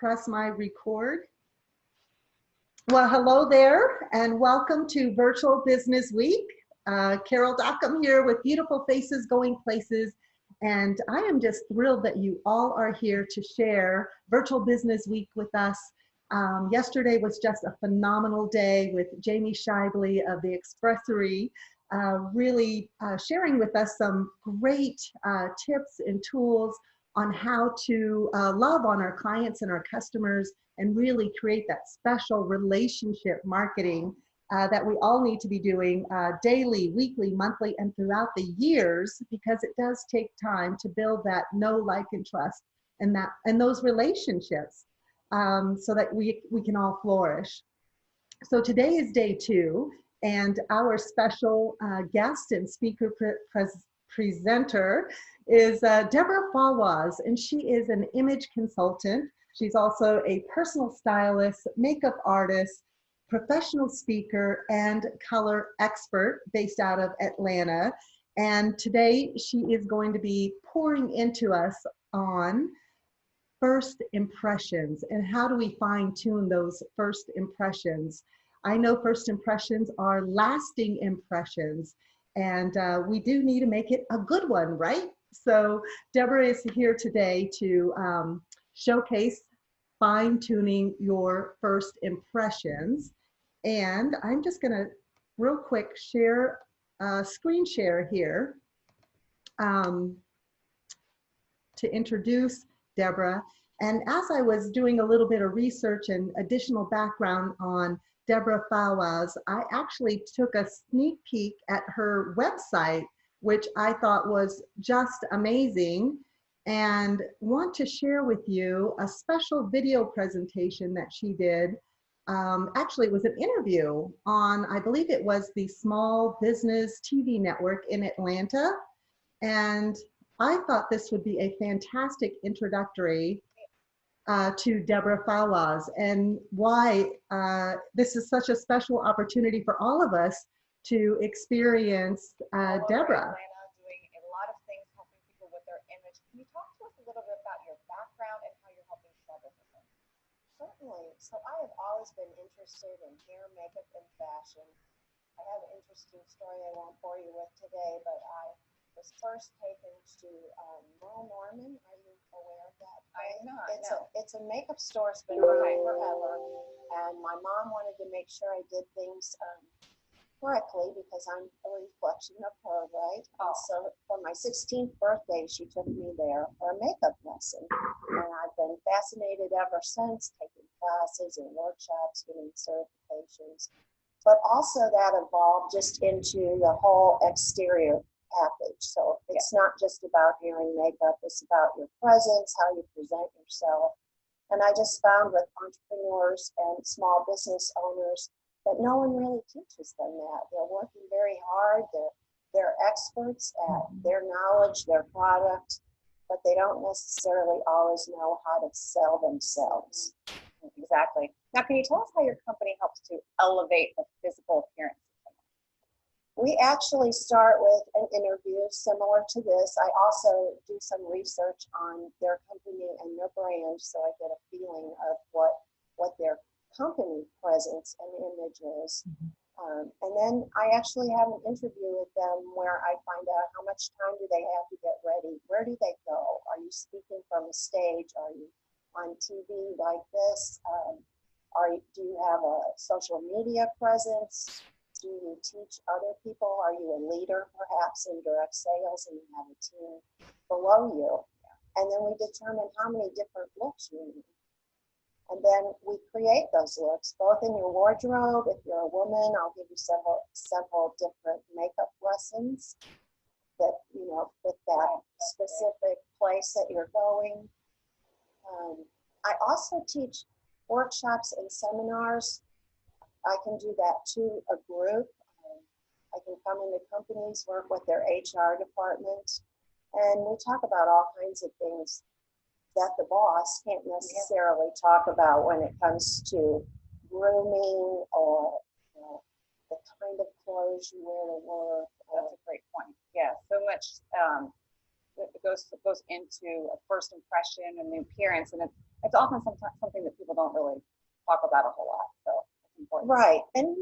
press my record. Well, hello there, and welcome to Virtual Business Week. Carol Dockum here with Beautiful Faces Going Places, and I am just thrilled that you all are here to share Virtual Business Week with us. Yesterday was just a phenomenal day with Jamie Shively of the Expressory, really sharing with us some great tips and tools on how to love on our clients and our customers and really create that special relationship marketing that we all need to be doing daily, weekly, monthly, and throughout the years, because it does take time to build that know, like, and trust and those relationships so that we can all flourish. So today is day 2, and our special guest and speaker presenter is Deborah Fawaz, and she is an image consultant. She's also a personal stylist, makeup artist, professional speaker, and color expert based out of Atlanta. And today she is going to be pouring into us on first impressions and how do we fine-tune those first impressions. I know first impressions are lasting impressions, and we do need to make it a good one, right? So Deborah is here today to showcase fine-tuning your first impressions. And I'm just gonna real quick share screen share here to introduce Deborah. And as I was doing a little bit of research and additional background on Deborah Fawaz, I actually took a sneak peek at her website, which I thought was just amazing, and want to share with you a special video presentation that she did. Actually, it was an interview on, I believe it was the Small Business TV network in Atlanta. And I thought this would be a fantastic introductory to Deborah Fawaz, and why this is such a special opportunity for all of us to experience Deborah. Doing a lot of things helping people with their image. Can you talk to us a little bit about your background and how you're helping small businesses? Certainly. So I have always been interested in hair, makeup, and fashion. I have an interesting story I won't bore you with today, but I was first taken to Merle Norman. Are you aware of that? I'm not. It's a makeup store. It's been around forever. And my mom wanted to make sure I did things correctly because I'm a reflection of her, right? Oh. So for my 16th birthday, she took me there for a makeup lesson. And I've been fascinated ever since, taking classes and workshops, getting certifications. But also that evolved just into the whole exterior package. So it's not just about hair and makeup, it's about your presence, how you present yourself. And I just found with entrepreneurs and small business owners that no one really teaches them that. They're working very hard, they're experts at their knowledge, their product, but they don't necessarily always know how to sell themselves. Exactly. Now, can you tell us how your company helps to elevate the physical appearance? We actually start with an interview similar to this. I also do some research on their company and their brand, so I get a feeling of what their company presence and image is. And then I actually have an interview with them where I find out how much time do they have to get ready? Where do they go? Are you speaking from a stage? Are you on TV like this? Do you have a social media presence? Do you teach other people? Are you a leader perhaps in direct sales and you have a team below you? And then we determine how many different looks you need. And then we create those looks, both in your wardrobe. If you're a woman, I'll give you several different makeup lessons that, you know, fit that specific place that you're going. I also teach workshops and seminars. I can do that to a group. I can come into companies, work with their HR department, and we talk about all kinds of things that the boss can't necessarily talk about when it comes to grooming or, you know, the kind of clothes you wear to work. That's a great point. Yeah, so much that goes into a first impression and the appearance, and it's often something that people don't really talk about a whole lot. So it's important. Right. And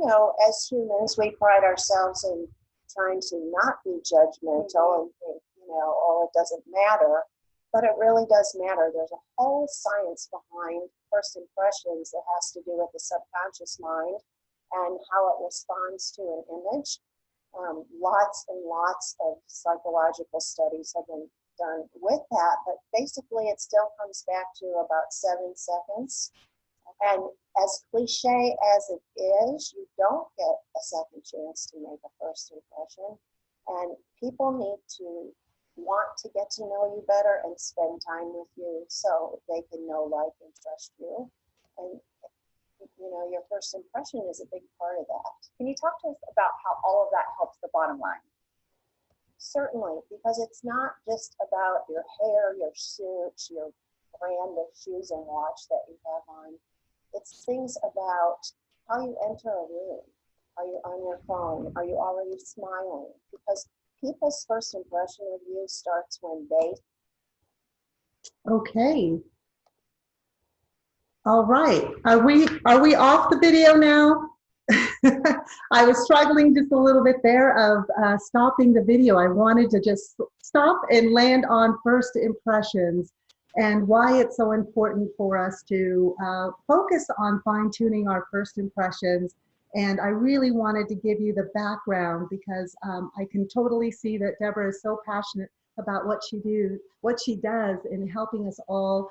as humans, we pride ourselves in trying to not be judgmental and think, oh, it doesn't matter. But it really does matter. There's a whole science behind first impressions that has to do with the subconscious mind and how it responds to an image. Lots and lots of psychological studies have been done with that, but basically it still comes back to about 7 seconds. And as cliche as it is, you don't get a second chance to make a first impression. And people need to want to get to know you better and spend time with you so they can know, like, and trust you. And your first impression is a big part of that. Can you talk to us about how all of that helps the bottom line? Certainly, because it's not just about your hair, your suit, your brand of shoes and watch that you have on. It's things about how you enter a room. Are you on your phone? Are you already smiling? Because people's first impression of you starts when they. Okay. All right. Are we off the video now? I was struggling just a little bit there of stopping the video. I wanted to just stop and land on first impressions and why it's so important for us to focus on fine-tuning our first impressions. And I really wanted to give you the background because I can totally see that Deborah is so passionate about what she does in helping us all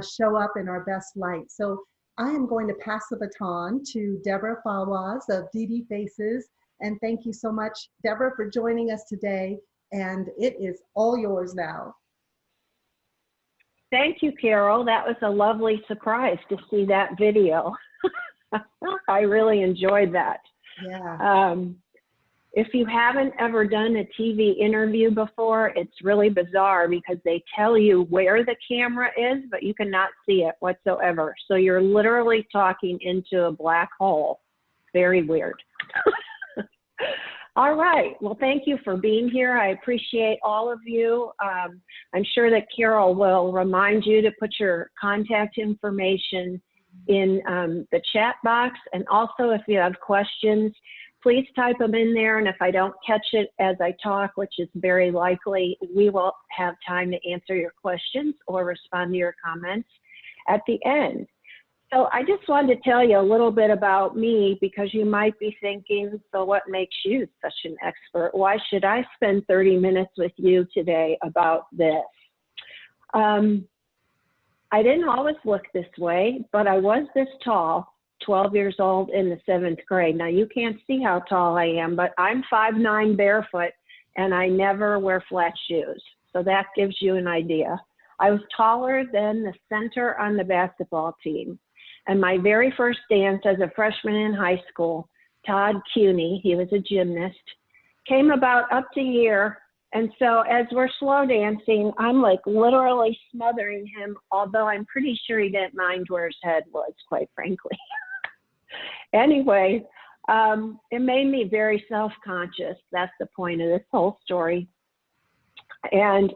show up in our best light. So I am going to pass the baton to Deborah Fawaz of DDFaces. And thank you so much, Deborah, for joining us today. And it is all yours now. Thank you, Carol. That was a lovely surprise to see that video. I really enjoyed that. Yeah. If you haven't ever done a TV interview before, it's really bizarre because they tell you where the camera is, but you cannot see it whatsoever. So you're literally talking into a black hole. Very weird. All right. Well, thank you for being here. I appreciate all of you. I'm sure that Carol will remind you to put your contact information in the chat box. And also, if you have questions, please type them in there. And if I don't catch it as I talk, which is very likely, we will have time to answer your questions or respond to your comments at the end. So I just wanted to tell you a little bit about me because you might be thinking, so what makes you such an expert? Why should I spend 30 minutes with you today about this? I didn't always look this way, but I was this tall, 12 years old in the 7th grade. Now you can't see how tall I am, but I'm 5'9" barefoot and I never wear flat shoes. So that gives you an idea. I was taller than the center on the basketball team. And my very first dance as a freshman in high school, Todd Cuny, he was a gymnast, came about up to here. And so as we're slow dancing, I'm like literally smothering him, although I'm pretty sure he didn't mind where his head was, quite frankly. Anyway, it made me very self-conscious. That's the point of this whole story. And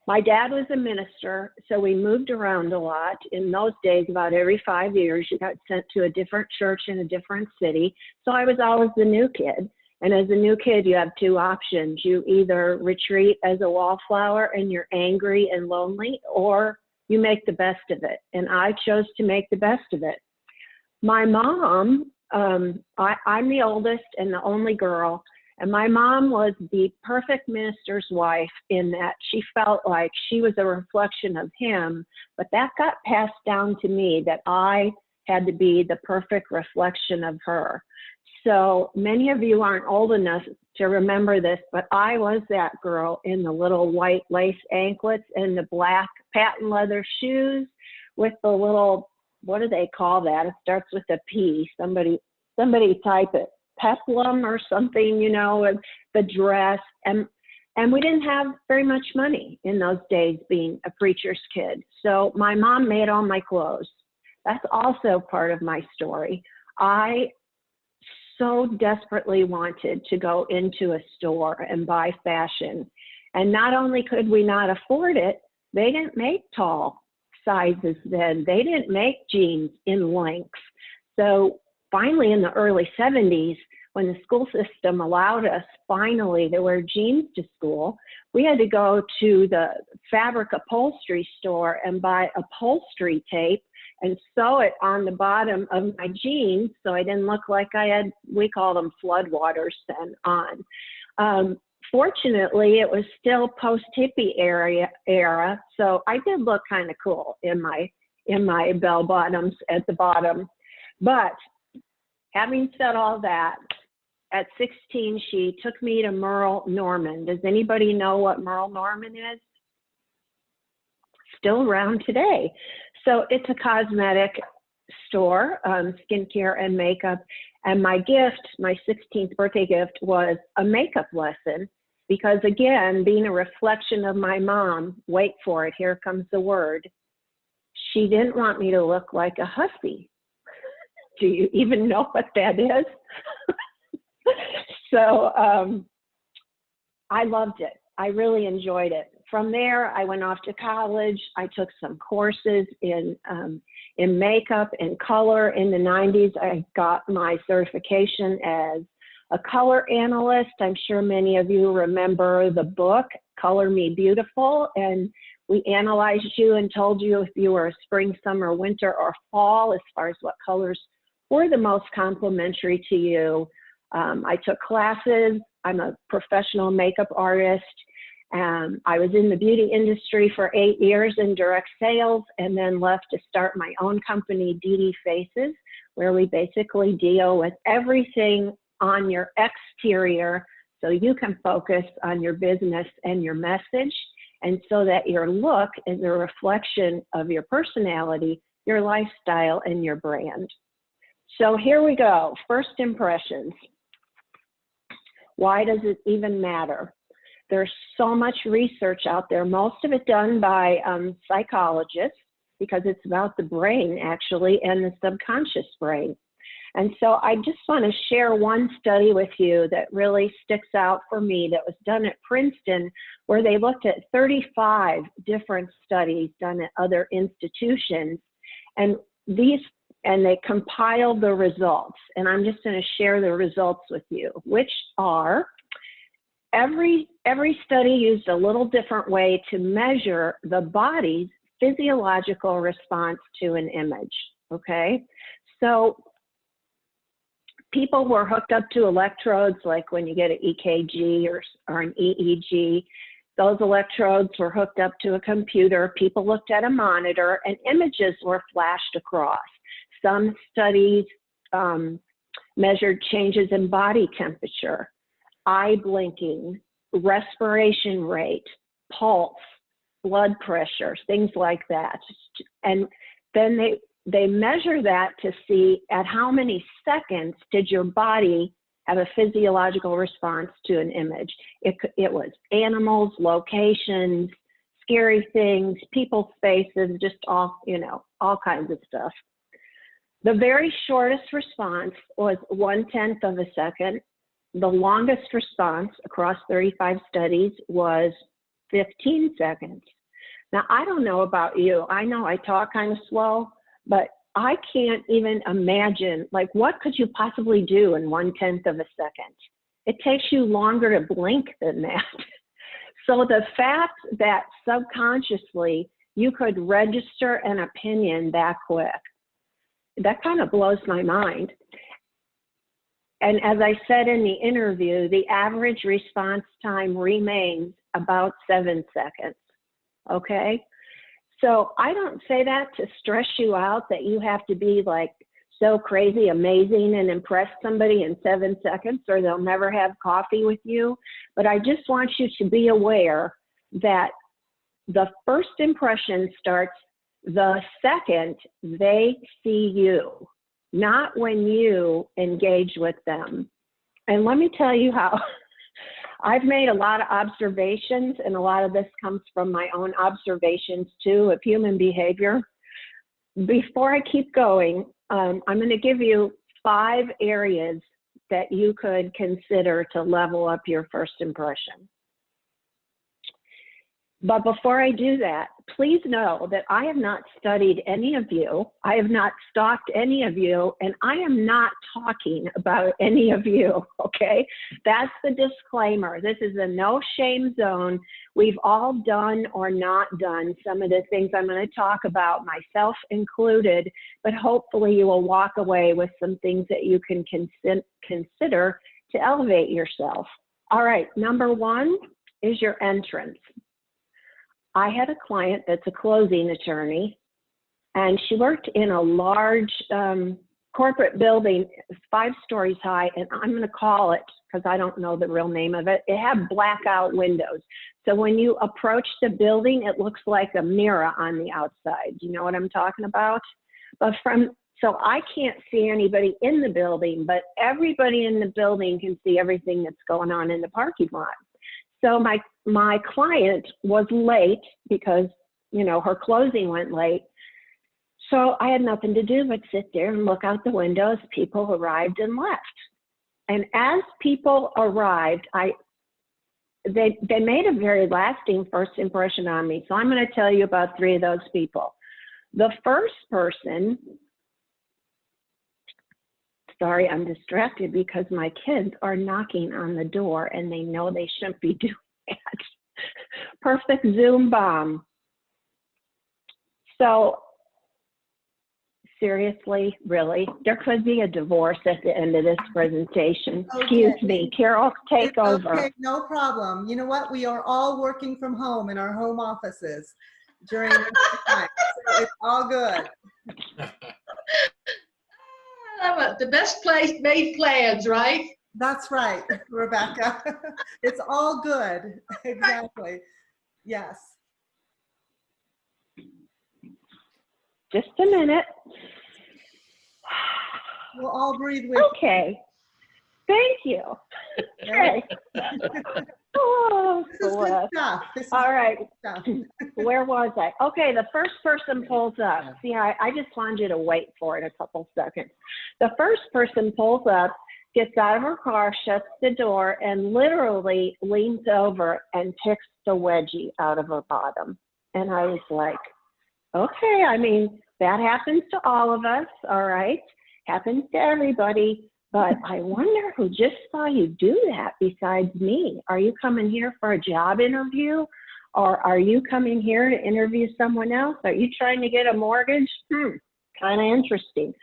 my dad was a minister, so we moved around a lot. In those days, about every 5 years, you got sent to a different church in a different city. So I was always the new kid. And as a new kid, you have two options. You either retreat as a wallflower and you're angry and lonely, or you make the best of it. And I chose to make the best of it. My mom, I'm the oldest and the only girl. And my mom was the perfect minister's wife in that she felt like she was a reflection of him, but that got passed down to me that I had to be the perfect reflection of her. So many of you aren't old enough to remember this, but I was that girl in the little white lace anklets and the black patent leather shoes with the little, what do they call that? It starts with a P. Somebody type it. Peplum or something, you know, and the dress. And we didn't have very much money in those days being a preacher's kid. So my mom made all my clothes. That's also part of my story. I so desperately wanted to go into a store and buy fashion. And not only could we not afford it, they didn't make tall sizes then. They didn't make jeans in lengths. So finally in the early 70s, when the school system allowed us finally to wear jeans to school, we had to go to the fabric upholstery store and buy upholstery tape and sew it on the bottom of my jeans so I didn't look like I had, we call them floodwaters then on. Fortunately, it was still post-hippie era, so I did look kind of cool in my bell bottoms at the bottom. But having said all that, at 16, she took me to Merle Norman. Does anybody know what Merle Norman is? Still around today. So it's a cosmetic store, skincare and makeup. And my gift, my 16th birthday gift, was a makeup lesson. Because again, being a reflection of my mom, wait for it, here comes the word, she didn't want me to look like a hussy. Do you even know what that is? So I loved it. I really enjoyed it. From there, I went off to college. I took some courses in makeup and color. In the 90s, I got my certification as a color analyst. I'm sure many of you remember the book, Color Me Beautiful, and we analyzed you and told you if you were a spring, summer, winter, or fall as far as what colors were the most complementary to you. I took classes. I'm a professional makeup artist. I was in the beauty industry for 8 years in direct sales and then left to start my own company, DDFaces, where we basically deal with everything on your exterior so you can focus on your business and your message, and so that your look is a reflection of your personality, your lifestyle, and your brand. So here we go, first impressions. Why does it even matter? There's so much research out there, most of it done by psychologists, because it's about the brain actually and the subconscious brain. And so I just want to share one study with you that really sticks out for me that was done at Princeton, where they looked at 35 different studies done at other institutions, and they compiled the results. And I'm just going to share the results with you, which are every study used a little different way to measure the body's physiological response to an image, okay? So people were hooked up to electrodes, like when you get an EKG or an EEG. Those electrodes were hooked up to a computer. People looked at a monitor, and images were flashed across. Some studies measured changes in body temperature, eye blinking, respiration rate, pulse, blood pressure, things like that. And then they measure that to see at how many seconds did your body have a physiological response to an image. It was animals, locations, scary things, people's faces, just all, all kinds of stuff. The very shortest response was 1/10 of a second. The longest response across 35 studies was 15 seconds. Now, I don't know about you. I know I talk kind of slow, but I can't even imagine, like, what could you possibly do in 1/10 of a second? It takes you longer to blink than that. So the fact that subconsciously you could register an opinion that quick, that kind of blows my mind. And as I said in the interview, the average response time remains about 7 seconds, okay? So I don't say that to stress you out that you have to be like so crazy, amazing, and impress somebody in 7 seconds or they'll never have coffee with you. But I just want you to be aware that the first impression starts the second they see you, not when you engage with them. And let me tell you how I've made a lot of observations, and a lot of this comes from my own observations too of human behavior. Before I keep going, I'm going to give you 5 areas that you could consider to level up your first impression. But before I do that, please know that I have not studied any of you. I have not stalked any of you, and I am not talking about any of you, okay? That's the disclaimer. This is a no shame zone. We've all done or not done some of the things I'm going to talk about, myself included, but hopefully you will walk away with some things that you can consider to elevate yourself. All right, number one is your entrance. I had a client that's a closing attorney, and she worked in a large corporate building, 5 stories high, and I'm going to call it, because I don't know the real name of it, it had blackout windows. So when you approach the building, it looks like a mirror on the outside. Do you know what I'm talking about? But so I can't see anybody in the building, but everybody in the building can see everything that's going on in the parking lot. So my client was late because, you know, her closing went late. So I had nothing to do but sit there and look out the windows. People arrived and left. And as people arrived, they made a very lasting first impression on me. So I'm going to tell you about 3 of those people. The first person, sorry, I'm distracted because my kids are knocking on the door and they know they shouldn't be doing that. Perfect Zoom bomb. So seriously, really, there could be a divorce at the end of this presentation. Okay. Excuse me, Carol, take over. Okay, no problem. You know what? We are all working from home in our home offices during this time, so it's all good. The best place made plans, right? That's right, Rebecca. It's all good. Exactly. Yes. Just a minute. We'll all breathe with Okay. Thank you. Okay. Oh, This is good bless. stuff. This is All right. good stuff. Where was I? Okay, the first person pulls up. See, I just wanted you to wait for it a couple seconds. The first person pulls up, gets out of her car, shuts the door, and literally leans over and picks the wedgie out of her bottom. And I was like, okay, I mean, that happens to all of us, all right? Happens to everybody. But I wonder who just saw you do that besides me. Are you coming here for a job interview? Or are you coming here to interview someone else? Are you trying to get a mortgage? Kind of interesting.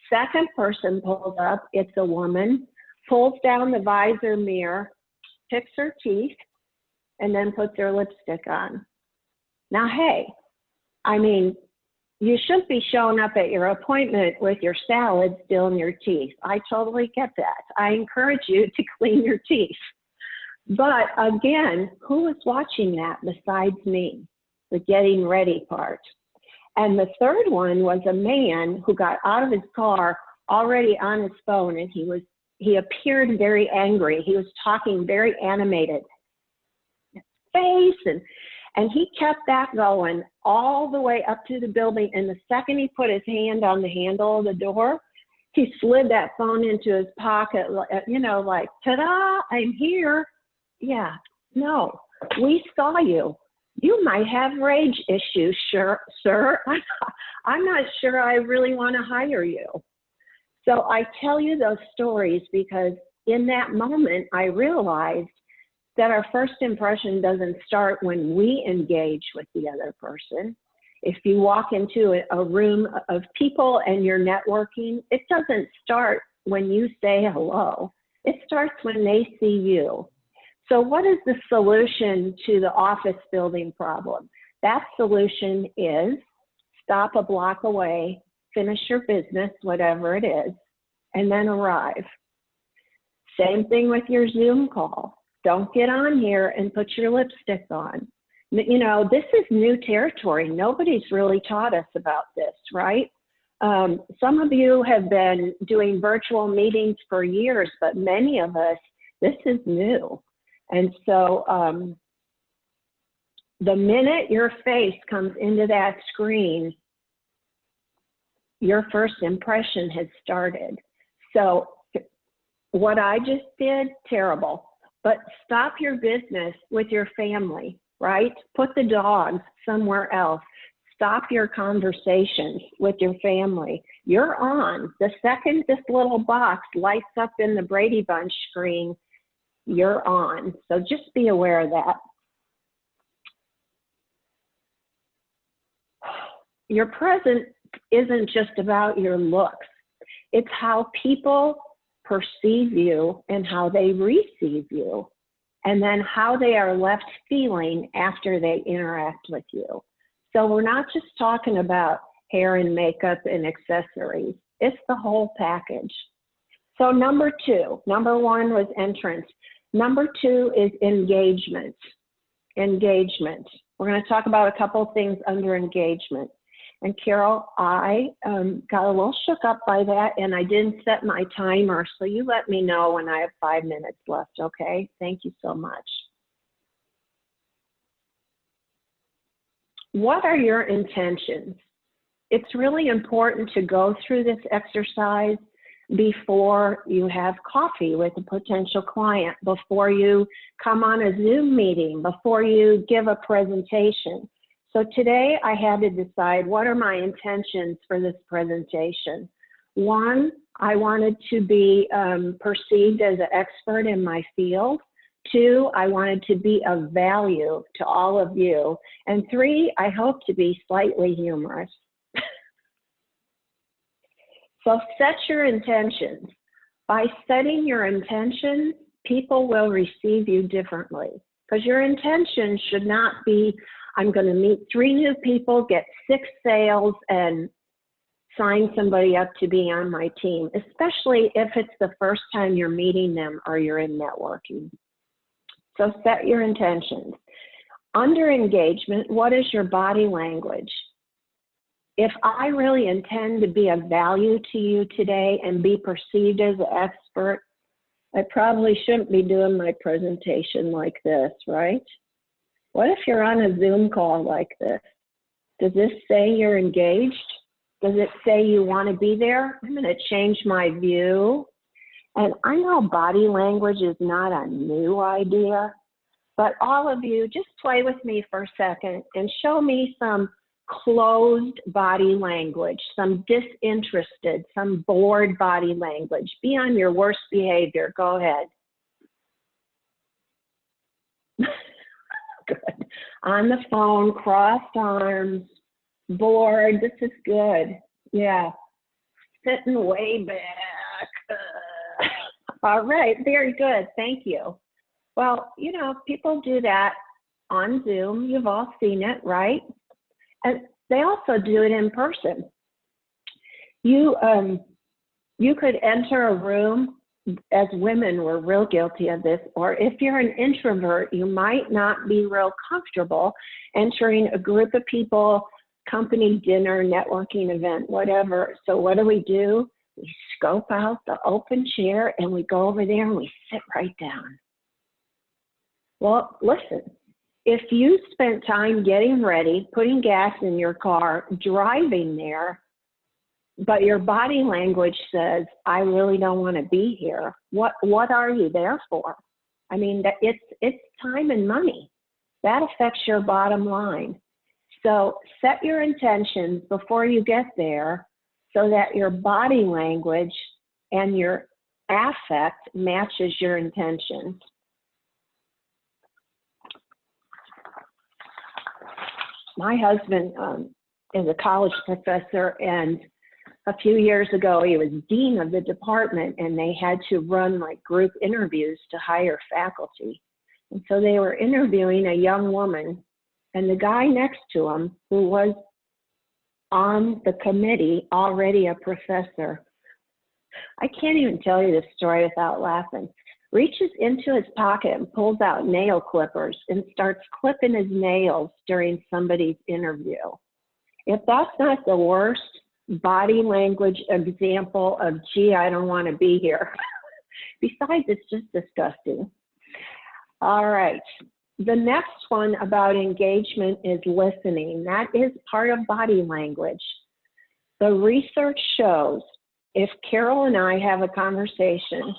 Second person pulls up, it's a woman, pulls down the visor mirror, picks her teeth, and then puts her lipstick on. Now, hey, I mean, you shouldn't be showing up at your appointment with your salad still in your teeth. I totally get that. I encourage you to clean your teeth. But again, who was watching that besides me, the getting ready part? And the third one was a man who got out of his car already on his phone, and he appeared very angry. He was talking very animated. Face and he kept that going all the way up to the building. And the second he put his hand on the handle of the door, he slid that phone into his pocket, you know, like, ta-da, I'm here. Yeah, no, we saw you. You might have rage issues, sir. I'm not sure I really want to hire you. So I tell you those stories because in that moment, I realized that our first impression doesn't start when we engage with the other person. If you walk into a room of people and you're networking, it doesn't start when you say hello. It starts when they see you. So what is the solution to the office building problem? That solution is stop a block away, finish your business, whatever it is, and then arrive. Same thing with your Zoom call. Don't get on here and put your lipstick on. You know, this is new territory. Nobody's really taught us about this, right? Some of you have been doing virtual meetings for years, but many of us, this is new. And so the minute your face comes into that screen, your first impression has started. So what I just did, terrible. But stop your business with your family. right? Put the dogs somewhere else. Stop your conversations with your family. You're on. The second this little box lights up in the Brady Bunch screen, you're on. So just be aware of that. Your present isn't just about your looks. It's how people perceive you and how they receive you, and then how they are left feeling after they interact with you. So we're not just talking about hair and makeup and accessories. It's the whole package. So number one was entrance. Number two is engagement. Engagement. We're going to talk about a couple of things under engagement. And Carol, I got a little shook up by that, and I didn't set my timer, so you let me know when I have 5 minutes left, okay? Thank you so much. What are your intentions? It's really important to go through this exercise before you have coffee with a potential client, before you come on a Zoom meeting, before you give a presentation. So today I had to decide, what are my intentions for this presentation? One, I wanted to be perceived as an expert in my field. Two, I wanted to be of value to all of you. And three, I hope to be slightly humorous. So set your intentions. By setting your intentions, people will receive you differently. Because your intention should not be, I'm going to meet 3 new people, get 6 sales, and sign somebody up to be on my team, especially if it's the first time you're meeting them or you're in networking. So set your intentions. Under engagement, what is your body language? If I really intend to be of value to you today and be perceived as an expert, I probably shouldn't be doing my presentation like this, right? What if you're on a Zoom call like this? Does this say you're engaged? Does it say you want to be there? I'm going to change my view. And I know body language is not a new idea, but all of you, just play with me for a second and show me some closed body language, some disinterested, some bored body language. Be on your worst behavior. Go ahead. Good. On the phone, crossed arms, bored. This is good. Yeah. Sitting way back. All right. Very good. Thank you. Well, you know, people do that on Zoom. You've all seen it, right? And they also do it in person. You could enter a room, as women we're real guilty of this, or if you're an introvert, you might not be real comfortable entering a group of people, company dinner, networking event, whatever. So what do? We scope out the open chair and we go over there and we sit right down. Well, listen. If you spent time getting ready, putting gas in your car, driving there, but your body language says, I really don't want to be here, what are you there for? I mean, it's time and money. That affects your bottom line. So set your intentions before you get there so that your body language and your affect matches your intentions. My husband is a college professor, and a few years ago he was dean of the department, and they had to run like group interviews to hire faculty. And so they were interviewing a young woman, and the guy next to him, who was on the committee, already a professor, I can't even tell you this story without laughing, reaches into his pocket and pulls out nail clippers and starts clipping his nails during somebody's interview. If that's not the worst body language example of, gee, I don't want to be here. Besides, it's just disgusting. All right. The next one about engagement is listening. That is part of body language. The research shows if Carol and I have a conversation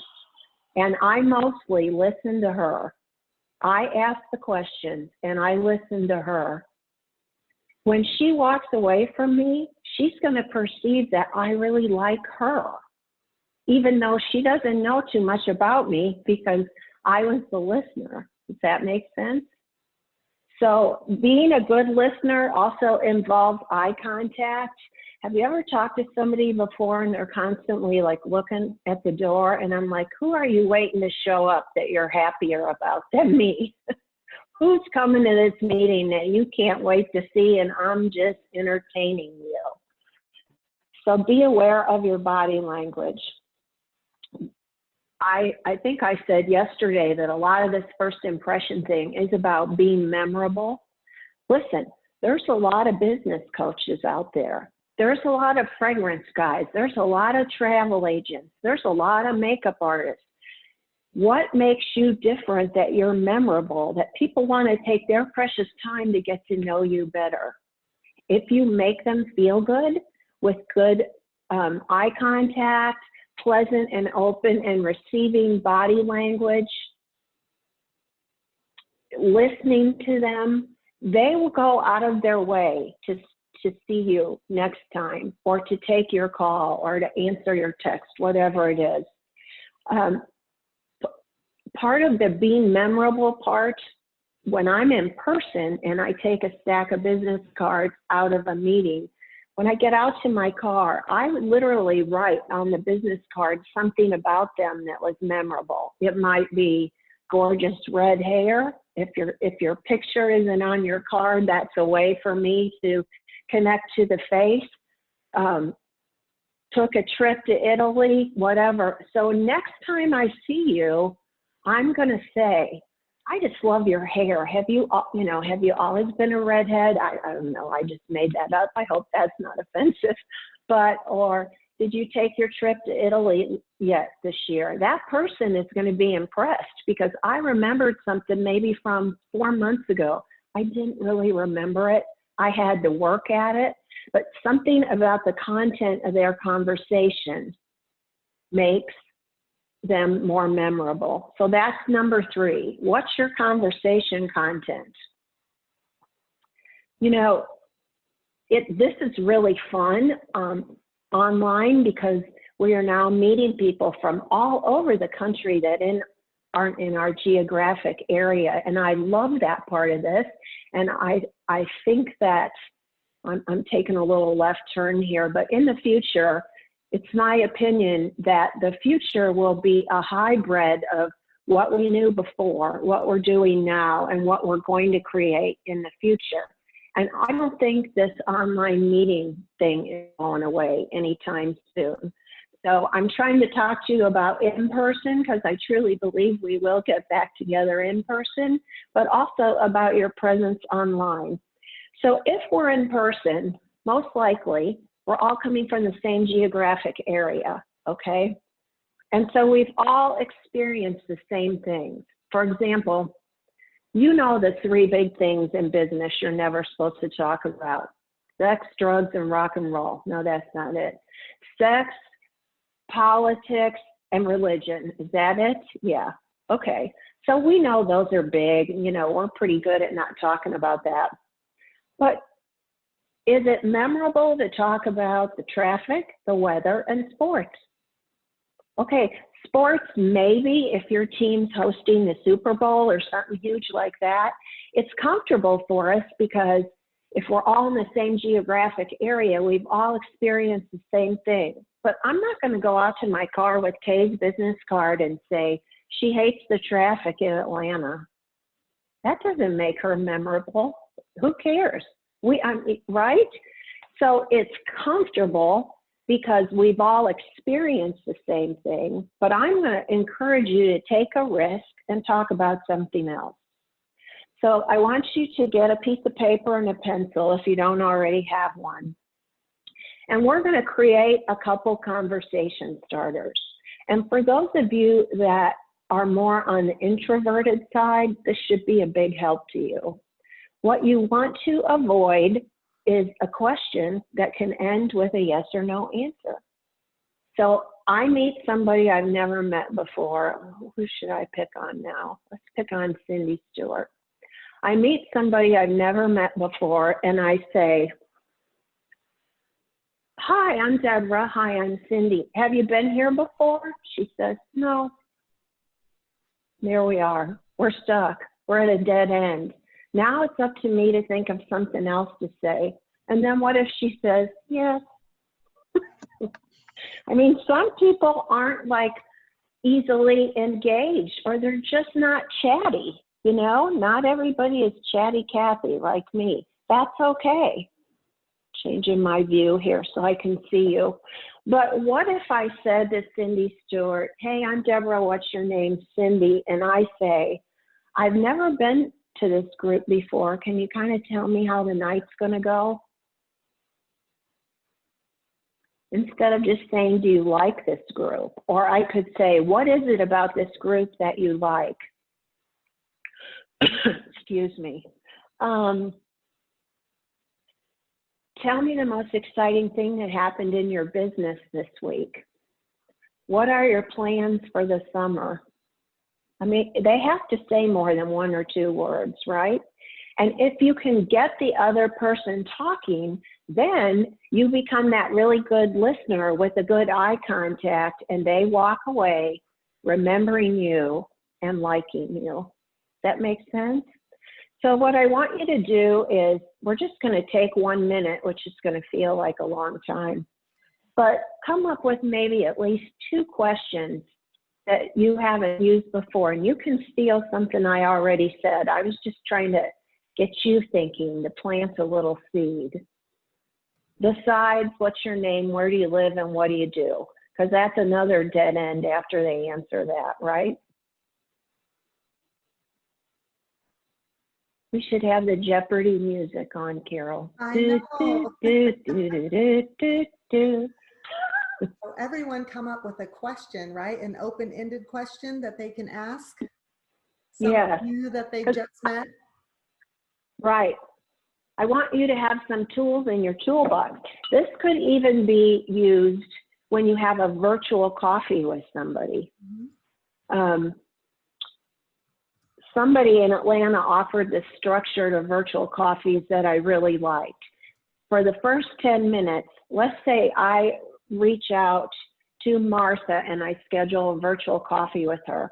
and I mostly listen to her, I ask the questions and I listen to her. When she walks away from me, she's going to perceive that I really like her, even though she doesn't know too much about me because I was the listener. Does that make sense? So being a good listener also involves eye contact. Have you ever talked to somebody before and they're constantly like looking at the door, and I'm like, who are you waiting to show up that you're happier about than me? Who's coming to this meeting that you can't wait to see and I'm just entertaining you? So be aware of your body language. I think I said yesterday that a lot of this first impression thing is about being memorable. Listen, there's a lot of business coaches out there. There's a lot of fragrance guys. There's a lot of travel agents. There's a lot of makeup artists. What makes you different that you're memorable, that people want to take their precious time to get to know you better? If you make them feel good with good eye contact, pleasant and open and receiving body language, listening to them, they will go out of their way to see you next time, or to take your call, or to answer your text, whatever it is. Part of the being memorable part, when I'm in person and I take a stack of business cards out of a meeting, when I get out to my car, I would literally write on the business card something about them that was memorable. It might be gorgeous red hair. If your picture isn't on your card, that's a way for me to connect to the face. Took a trip to Italy, whatever. So next time I see you, I'm going to say, I just love your hair. Have you always been a redhead? I don't know. I just made that up. I hope that's not offensive. Or did you take your trip to Italy yet this year? That person is going to be impressed because I remembered something maybe from 4 months ago. I didn't really remember it. I had to work at it, but something about the content of their conversation makes them more memorable. So that's number 3. What's your conversation content? You know, this is really fun online because we are now meeting people from all over the country that aren't in our geographic area. And I love that part of this. And I think that I'm taking a little left turn here, but in the future, it's my opinion that the future will be a hybrid of what we knew before, what we're doing now, and what we're going to create in the future. And I don't think this online meeting thing is going away anytime soon. So I'm trying to talk to you about in-person because I truly believe we will get back together in person, but also about your presence online. So if we're in person, most likely, we're all coming from the same geographic area, okay? And so we've all experienced the same things. For example, you know the 3 big things in business you're never supposed to talk about. Sex, drugs, and rock and roll. No, that's not it. Sex, politics, and religion. Is that it? Yeah, okay. So we know those are big. You know, we're pretty good at not talking about that. But is it memorable to talk about the traffic, the weather, and sports? Okay, sports, maybe if your team's hosting the Super Bowl or something huge like that, it's comfortable for us because if we're all in the same geographic area, we've all experienced the same thing. But I'm not going to go out to my car with Kay's business card and say, she hates the traffic in Atlanta. That doesn't make her memorable. Who cares? Right? So it's comfortable because we've all experienced the same thing, but I'm going to encourage you to take a risk and talk about something else. So I want you to get a piece of paper and a pencil if you don't already have one. And we're going to create a couple conversation starters. And for those of you that are more on the introverted side, this should be a big help to you. What you want to avoid is a question that can end with a yes or no answer. So I meet somebody I've never met before. Who should I pick on now? Let's pick on Cindy Stewart. I meet somebody I've never met before, and I say, "Hi, I'm Deborah. Hi, I'm Cindy. Have you been here before?" She says, "No." There we are. We're stuck. We're at a dead end. Now it's up to me to think of something else to say. And then what if she says, "Yes"? I mean, some people aren't like easily engaged, or they're just not chatty. You know, not everybody is chatty Cathy like me. That's okay. Changing my view here so I can see you. But what if I said to Cindy Stewart, "Hey, I'm Deborah, what's your name?" "Cindy." And I say, "I've never been to this group before. Can you kind of tell me how the night's going to go?" Instead of just saying, "Do you like this group?" Or I could say, "What is it about this group that you like?" Excuse me. Tell me the most exciting thing that happened in your business this week. What are your plans for the summer? I mean, they have to say more than 1 or 2 words, right? And if you can get the other person talking, then you become that really good listener with a good eye contact, and they walk away remembering you and liking you. That makes sense? So what I want you to do is, we're just going to take 1 minute, which is going to feel like a long time, but come up with maybe at least 2 questions that you haven't used before. And you can steal something I already said. I was just trying to get you thinking, to plant a little seed. Besides, what's your name, where do you live, and what do you do? Because that's another dead end after they answer that, right? We should have the Jeopardy music on, Carol. I Do, know. do, do, do, do, do, do. So everyone come up with a question, right? An open-ended question that they can ask. Some Yes. of you that they 'Cause- just met. Right. I want you to have some tools in your toolbox. This could even be used when you have a virtual coffee with somebody. Somebody in Atlanta offered this structure to virtual coffees that I really liked. For the first 10 minutes, let's say I reach out to Martha and I schedule a virtual coffee with her.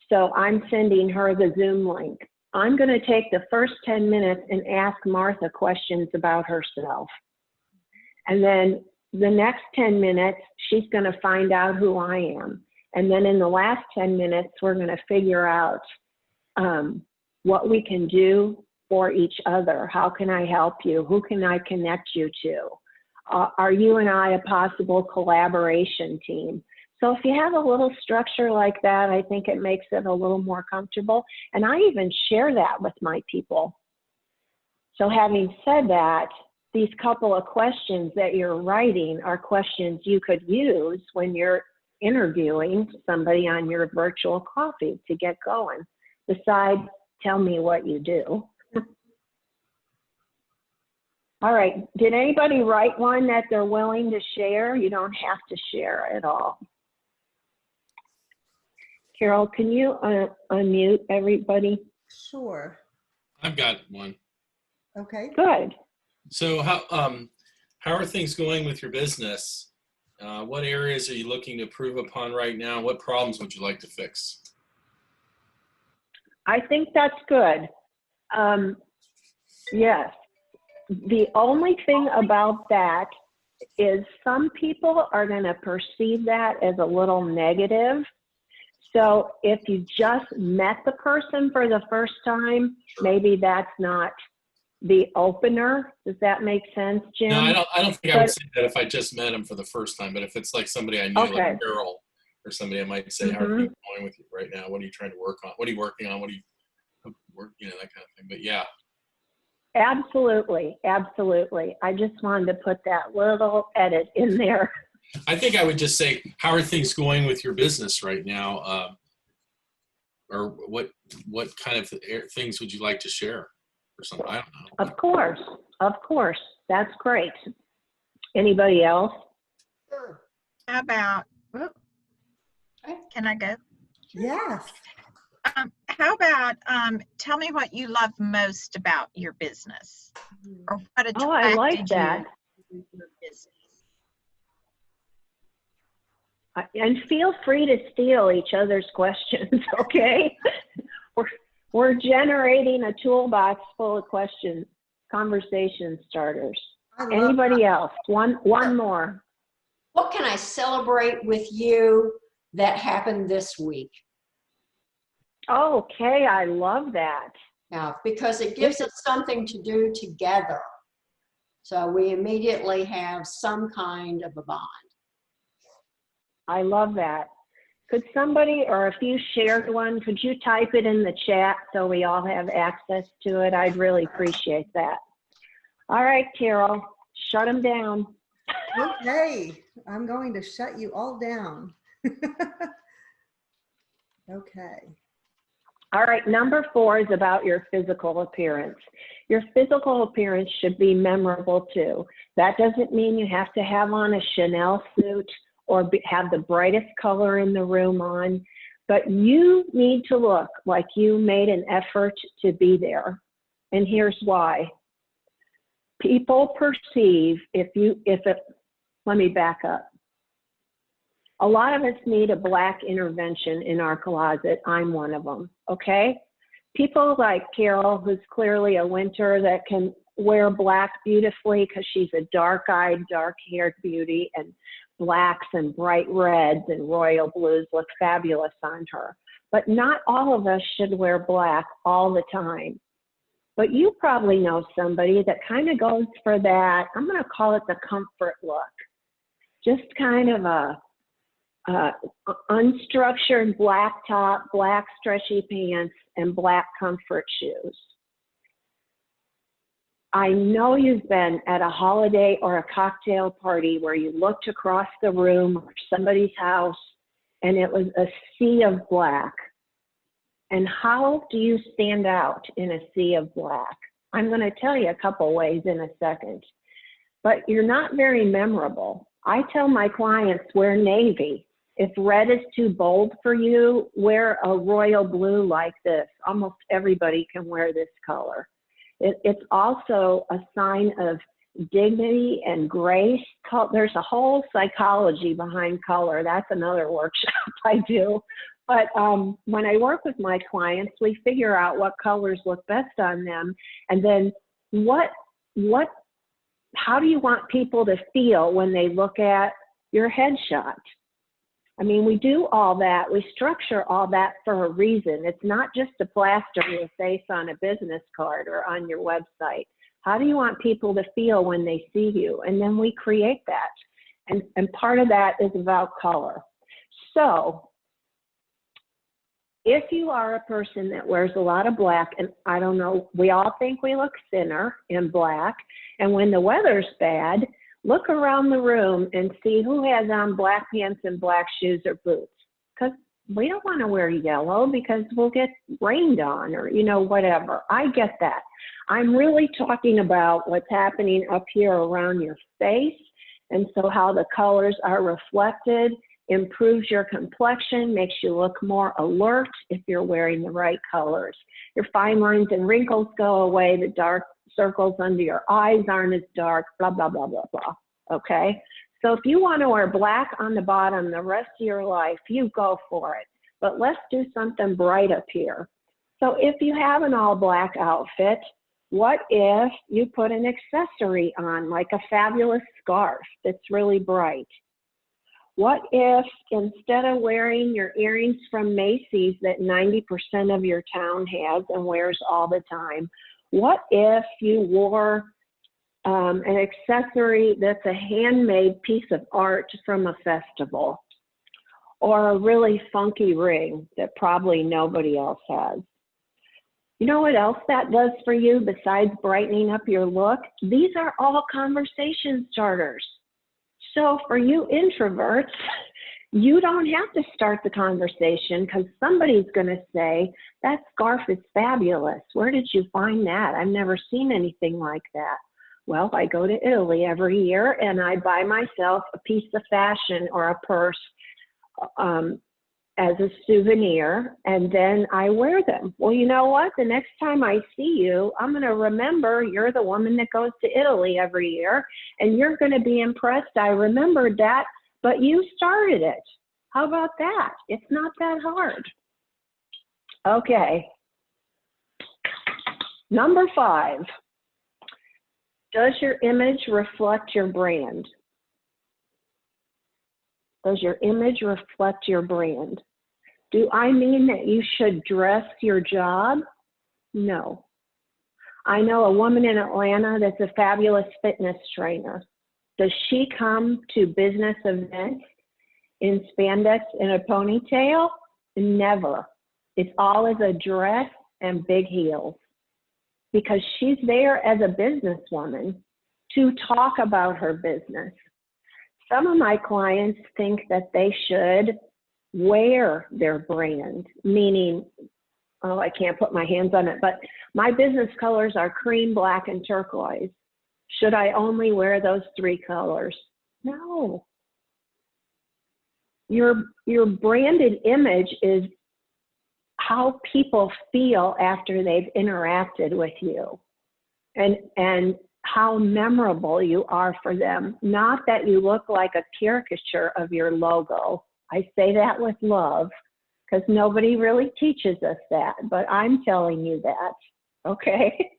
So I'm sending her the Zoom link. I'm going to take the first 10 minutes and ask Martha questions about herself. And then the next 10 minutes, she's going to find out who I am. And then in the last 10 minutes, we're going to figure out what we can do for each other. How can I help you? Who can I connect you to? Are you and I a possible collaboration team? So if you have a little structure like that, I think it makes it a little more comfortable. And I even share that with my people. So having said that, these couple of questions that you're writing are questions you could use when you're interviewing somebody on your virtual coffee to get going. Besides, tell me what you do. All right, did anybody write one that they're willing to share? You don't have to share at all. Carol, can you unmute everybody? Sure. I've got one. Okay. Good. So how are things going with your business? What areas are you looking to improve upon right now? What problems would you like to fix? I think that's good. Yes. The only thing about that is some people are going to perceive that as a little negative. So if you just met the person for the first time, maybe that's not the opener. Does that make sense, Jim? No, I don't think I would say that if I just met him for the first time, but if it's like somebody I knew, like Carol or somebody, I might say, how are things going with you right now? What are you trying to work on? What are you working on? What are you work, you know, that kind of thing. But yeah. Absolutely. Absolutely. I just wanted to put that little edit in there. I think I would just say, how are things going with your business right now? Or what kind of things would you like to share or something? I don't know. Of course. Of course. That's great. Anybody else? Sure. How about, whoop, can I go? Yes. How about, tell me what you love most about your business, or what attracted Oh, I like that. you to your business. And feel free to steal each other's questions, okay? we're generating a toolbox full of questions, conversation starters. Anybody else? One more. What can I celebrate with you that happened this week? Okay, I love that. Now, because it gives us something to do together. So we immediately have some kind of a bond. I love that. Could somebody, or if you shared one, could you type it in the chat so we all have access to it? I'd really appreciate that. All right, Carol, shut them down. Okay, I'm going to shut you all down. Okay. All right, number 4 is about your physical appearance. Your physical appearance should be memorable too. That doesn't mean you have to have on a Chanel suit or have the brightest color in the room on, but you need to look like you made an effort to be there. And here's why. People perceive let me back up. A lot of us need a black intervention in our closet. I'm one of them, okay? People like Carol, who's clearly a winter that can wear black beautifully because she's a dark-eyed, dark-haired beauty, and blacks and bright reds and royal blues look fabulous on her. But not all of us should wear black all the time. But you probably know somebody that kind of goes for that, I'm going to call it the comfort look. Just kind of a unstructured black top, black stretchy pants, and black comfort shoes. I know you've been at a holiday or a cocktail party where you looked across the room or somebody's house and it was a sea of black. And how do you stand out in a sea of black? I'm going to tell you a couple ways in a second, but you're not very memorable. I tell my clients, wear navy. If red is too bold for you, wear a royal blue like this. Almost everybody can wear this color. It's also a sign of dignity and grace. There's a whole psychology behind color. That's another workshop I do. But when I work with my clients, we figure out what colors look best on them. And then how do you want people to feel when they look at your headshot? I mean, we do all that. We structure all that for a reason. It's not just to plaster your face on a business card or on your website. How do you want people to feel when they see you? And then we create that. And part of that is about color. So if you are a person that wears a lot of black, and I don't know, we all think we look thinner in black. And when the weather's bad, look around the room and see who has on black pants and black shoes or boots. Because we don't want to wear yellow because we'll get rained on or, whatever. I get that. I'm really talking about what's happening up here around your face. And so how the colors are reflected improves your complexion, makes you look more alert if you're wearing the right colors. Your fine lines and wrinkles go away, the dark circles under your eyes aren't as dark, blah, blah, blah, blah, blah, okay? So if you want to wear black on the bottom the rest of your life, you go for it. But let's do something bright up here. So if you have an all black outfit, what if you put an accessory on, like a fabulous scarf that's really bright? What if instead of wearing your earrings from Macy's that 90% of your town has and wears all the time, what if you wore an accessory that's a handmade piece of art from a festival, or a really funky ring that probably nobody else has? You know what else that does for you besides brightening up your look? These are all conversation starters. So for you introverts, you don't have to start the conversation because somebody's going to say, that scarf is fabulous. Where did you find that? I've never seen anything like that. Well, I go to Italy every year and I buy myself a piece of fashion or a purse as a souvenir, and then I wear them. Well, you know what? The next time I see you, I'm going to remember you're the woman that goes to Italy every year, and you're going to be impressed. I remembered that, but you started it. How about that? It's not that hard. Okay. Number 5. Does your image reflect your brand? Does your image reflect your brand? Do I mean that you should dress your job? No. I know a woman in Atlanta that's a fabulous fitness trainer. Does she come to business events in spandex and a ponytail? Never. It's all as a dress and big heels, because she's there as a businesswoman to talk about her business. Some of my clients think that they should wear their brand, meaning, oh, I can't put my hands on it, but my business colors are cream, black, and turquoise. Should I only wear those 3 colors? No. Your branded image is how people feel after they've interacted with you, and how memorable you are for them. Not that you look like a caricature of your logo. I say that with love, because nobody really teaches us that, but I'm telling you that, okay?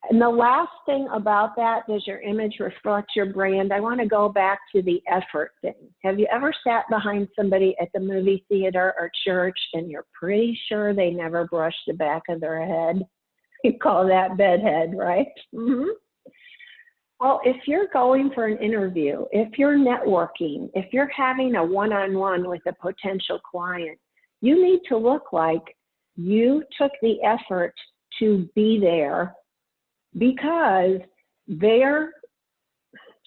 And the last thing about that, does your image reflect your brand? I want to go back to the effort thing. Have you ever sat behind somebody at the movie theater or church and you're pretty sure they never brushed the back of their head? You call that bedhead, right? Mm-hmm. Well, if you're going for an interview, if you're networking, if you're having a one-on-one with a potential client, you need to look like you took the effort to be there, because their,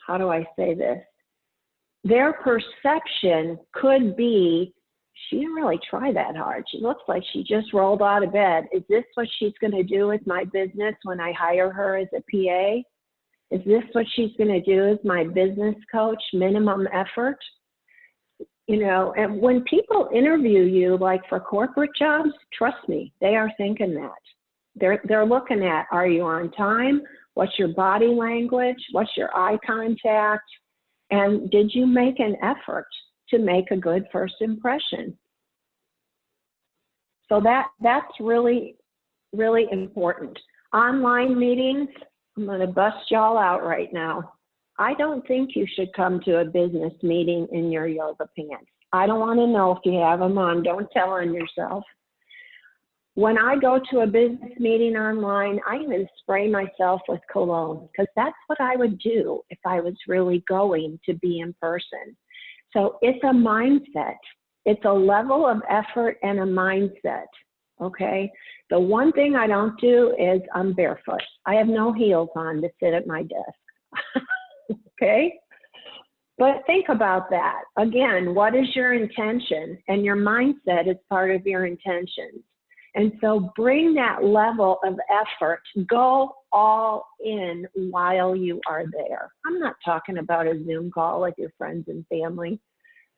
how do I say this? Their perception could be, she didn't really try that hard. She looks like she just rolled out of bed. Is this what she's going to do with my business when I hire her as a PA? Is this what she's going to do as my business coach, minimum effort? You know, and when people interview you, like for corporate jobs, trust me, they are thinking that. They're looking at, are you on time? What's your body language? What's your eye contact? And did you make an effort to make a good first impression? So that's really, really important. Online meetings, I'm going to bust y'all out right now. I don't think you should come to a business meeting in your yoga pants. I don't want to know if you have them on. Don't tell on yourself. When I go to a business meeting online, I even spray myself with cologne, because that's what I would do if I was really going to be in person. So it's a mindset. It's a level of effort and a mindset, okay? The one thing I don't do is I'm barefoot. I have no heels on to sit at my desk, okay? But think about that. Again, what is your intention? And your mindset is part of your intentions. And so bring that level of effort, go all in while you are there. I'm not talking about a Zoom call with your friends and family,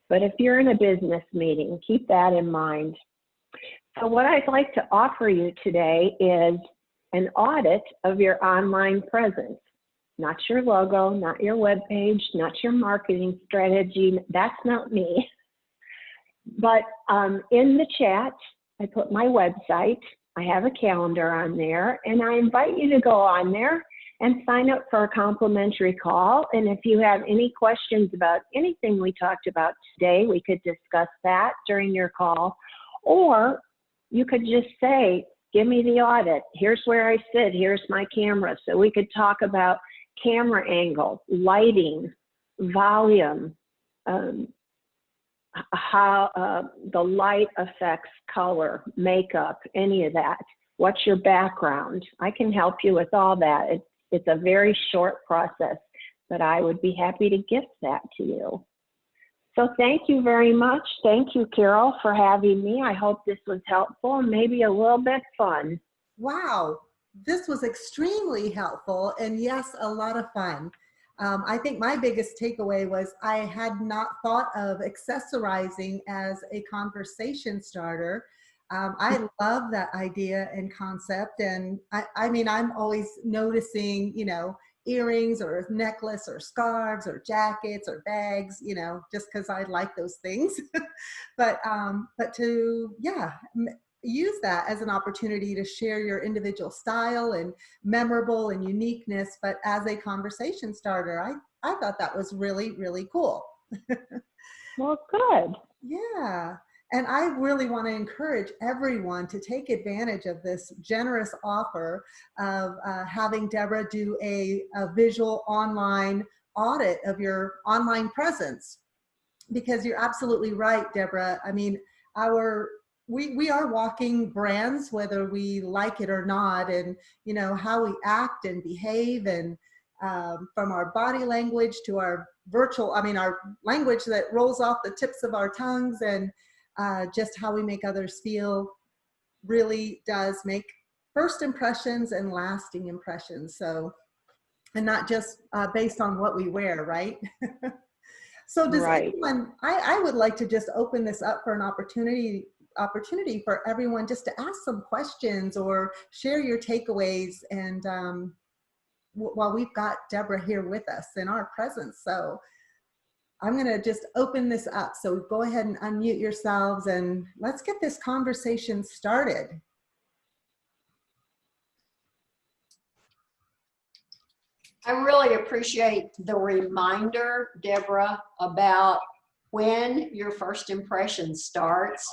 but if you're in a business meeting, keep that in mind. So what I'd like to offer you today is an audit of your online presence. Not your logo, not your webpage, not your marketing strategy. That's not me. But in the chat, I put my website. I have a calendar on there, and I invite you to go on there and sign up for a complimentary call. And if you have any questions about anything we talked about today, we could discuss that during your call. Or you could just say, give me the audit. Here's where I sit. Here's my camera. So we could talk about camera angle, lighting, volume, how the light affects color, makeup, any of that. What's your background? I can help you with all that. It's a very short process, but I would be happy to gift that to you. So thank you very much. Thank you, Carol, for having me. I hope this was helpful and maybe a little bit fun. Wow. this was extremely helpful, and yes, a lot of fun. I think my biggest takeaway was I had not thought of accessorizing as a conversation starter. I love that idea and concept. And I mean, I'm always noticing, you know, earrings or a necklace or scarves or jackets or bags, you know, just because I like those things. but to, yeah, use that as an opportunity to share your individual style and memorable and uniqueness, but as a conversation starter, I thought that was really, really cool. Well, good. Yeah. And I really want to encourage everyone to take advantage of this generous offer of having Deborah do a visual online audit of your online presence. Because you're absolutely right, Deborah. I mean, we are walking brands, whether we like it or not, and you know how we act and behave, and from our body language to our our language that rolls off the tips of our tongues, and just how we make others feel really does make first impressions and lasting impressions. So, and not just based on what we wear, right? So does anyone, I would like to just open this up for an opportunity for everyone just to ask some questions or share your takeaways, and while we've got Deborah here with us in our presence. So I'm going to just open this up. So go ahead and unmute yourselves and let's get this conversation started. I really appreciate the reminder, Deborah, about when your first impression starts.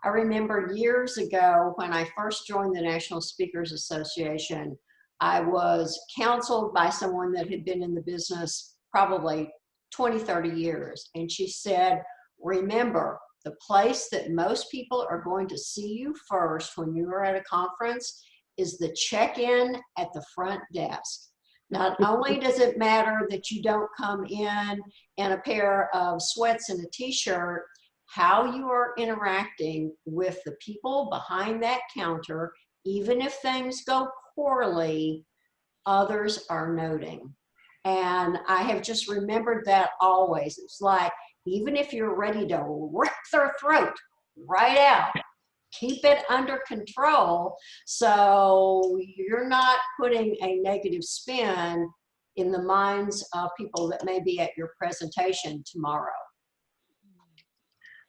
I remember years ago when I first joined the National Speakers Association, I was counseled by someone that had been in the business probably 20, 30 years. And she said, remember, the place that most people are going to see you first when you are at a conference is the check-in at the front desk. Not only does it matter that you don't come in a pair of sweats and a t-shirt, how you are interacting with the people behind that counter, even if things go poorly, others are noting. And I have just remembered that always. It's like, even if you're ready to rip their throat right out, keep it under control so you're not putting a negative spin in the minds of people that may be at your presentation tomorrow.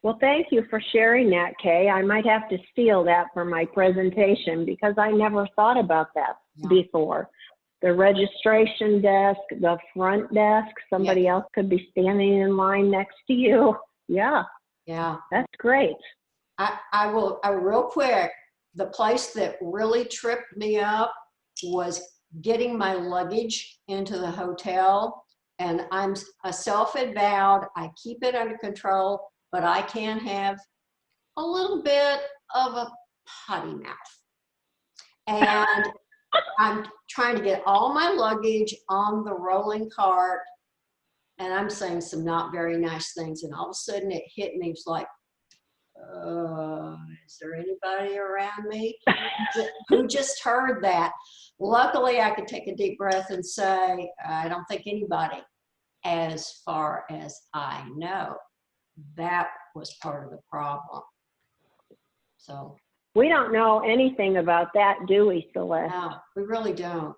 Well, thank you for sharing that, Kay. I might have to steal that for my presentation because I never thought about that before. The registration desk, the front desk, somebody else could be standing in line next to you. Yeah. Yeah. That's great. I will real quick, the place that really tripped me up was getting my luggage into the hotel. And I'm a self-avowed, I keep it under control, but I can have a little bit of a potty mouth. And I'm trying to get all my luggage on the rolling cart, and I'm saying some not very nice things. And all of a sudden it hit me. It's like, is there anybody around me who just heard that? Luckily, I could take a deep breath and say, I don't think anybody, as far as I know. That was part of the problem. So we don't know anything about that, do we, Celeste? No, we really don't.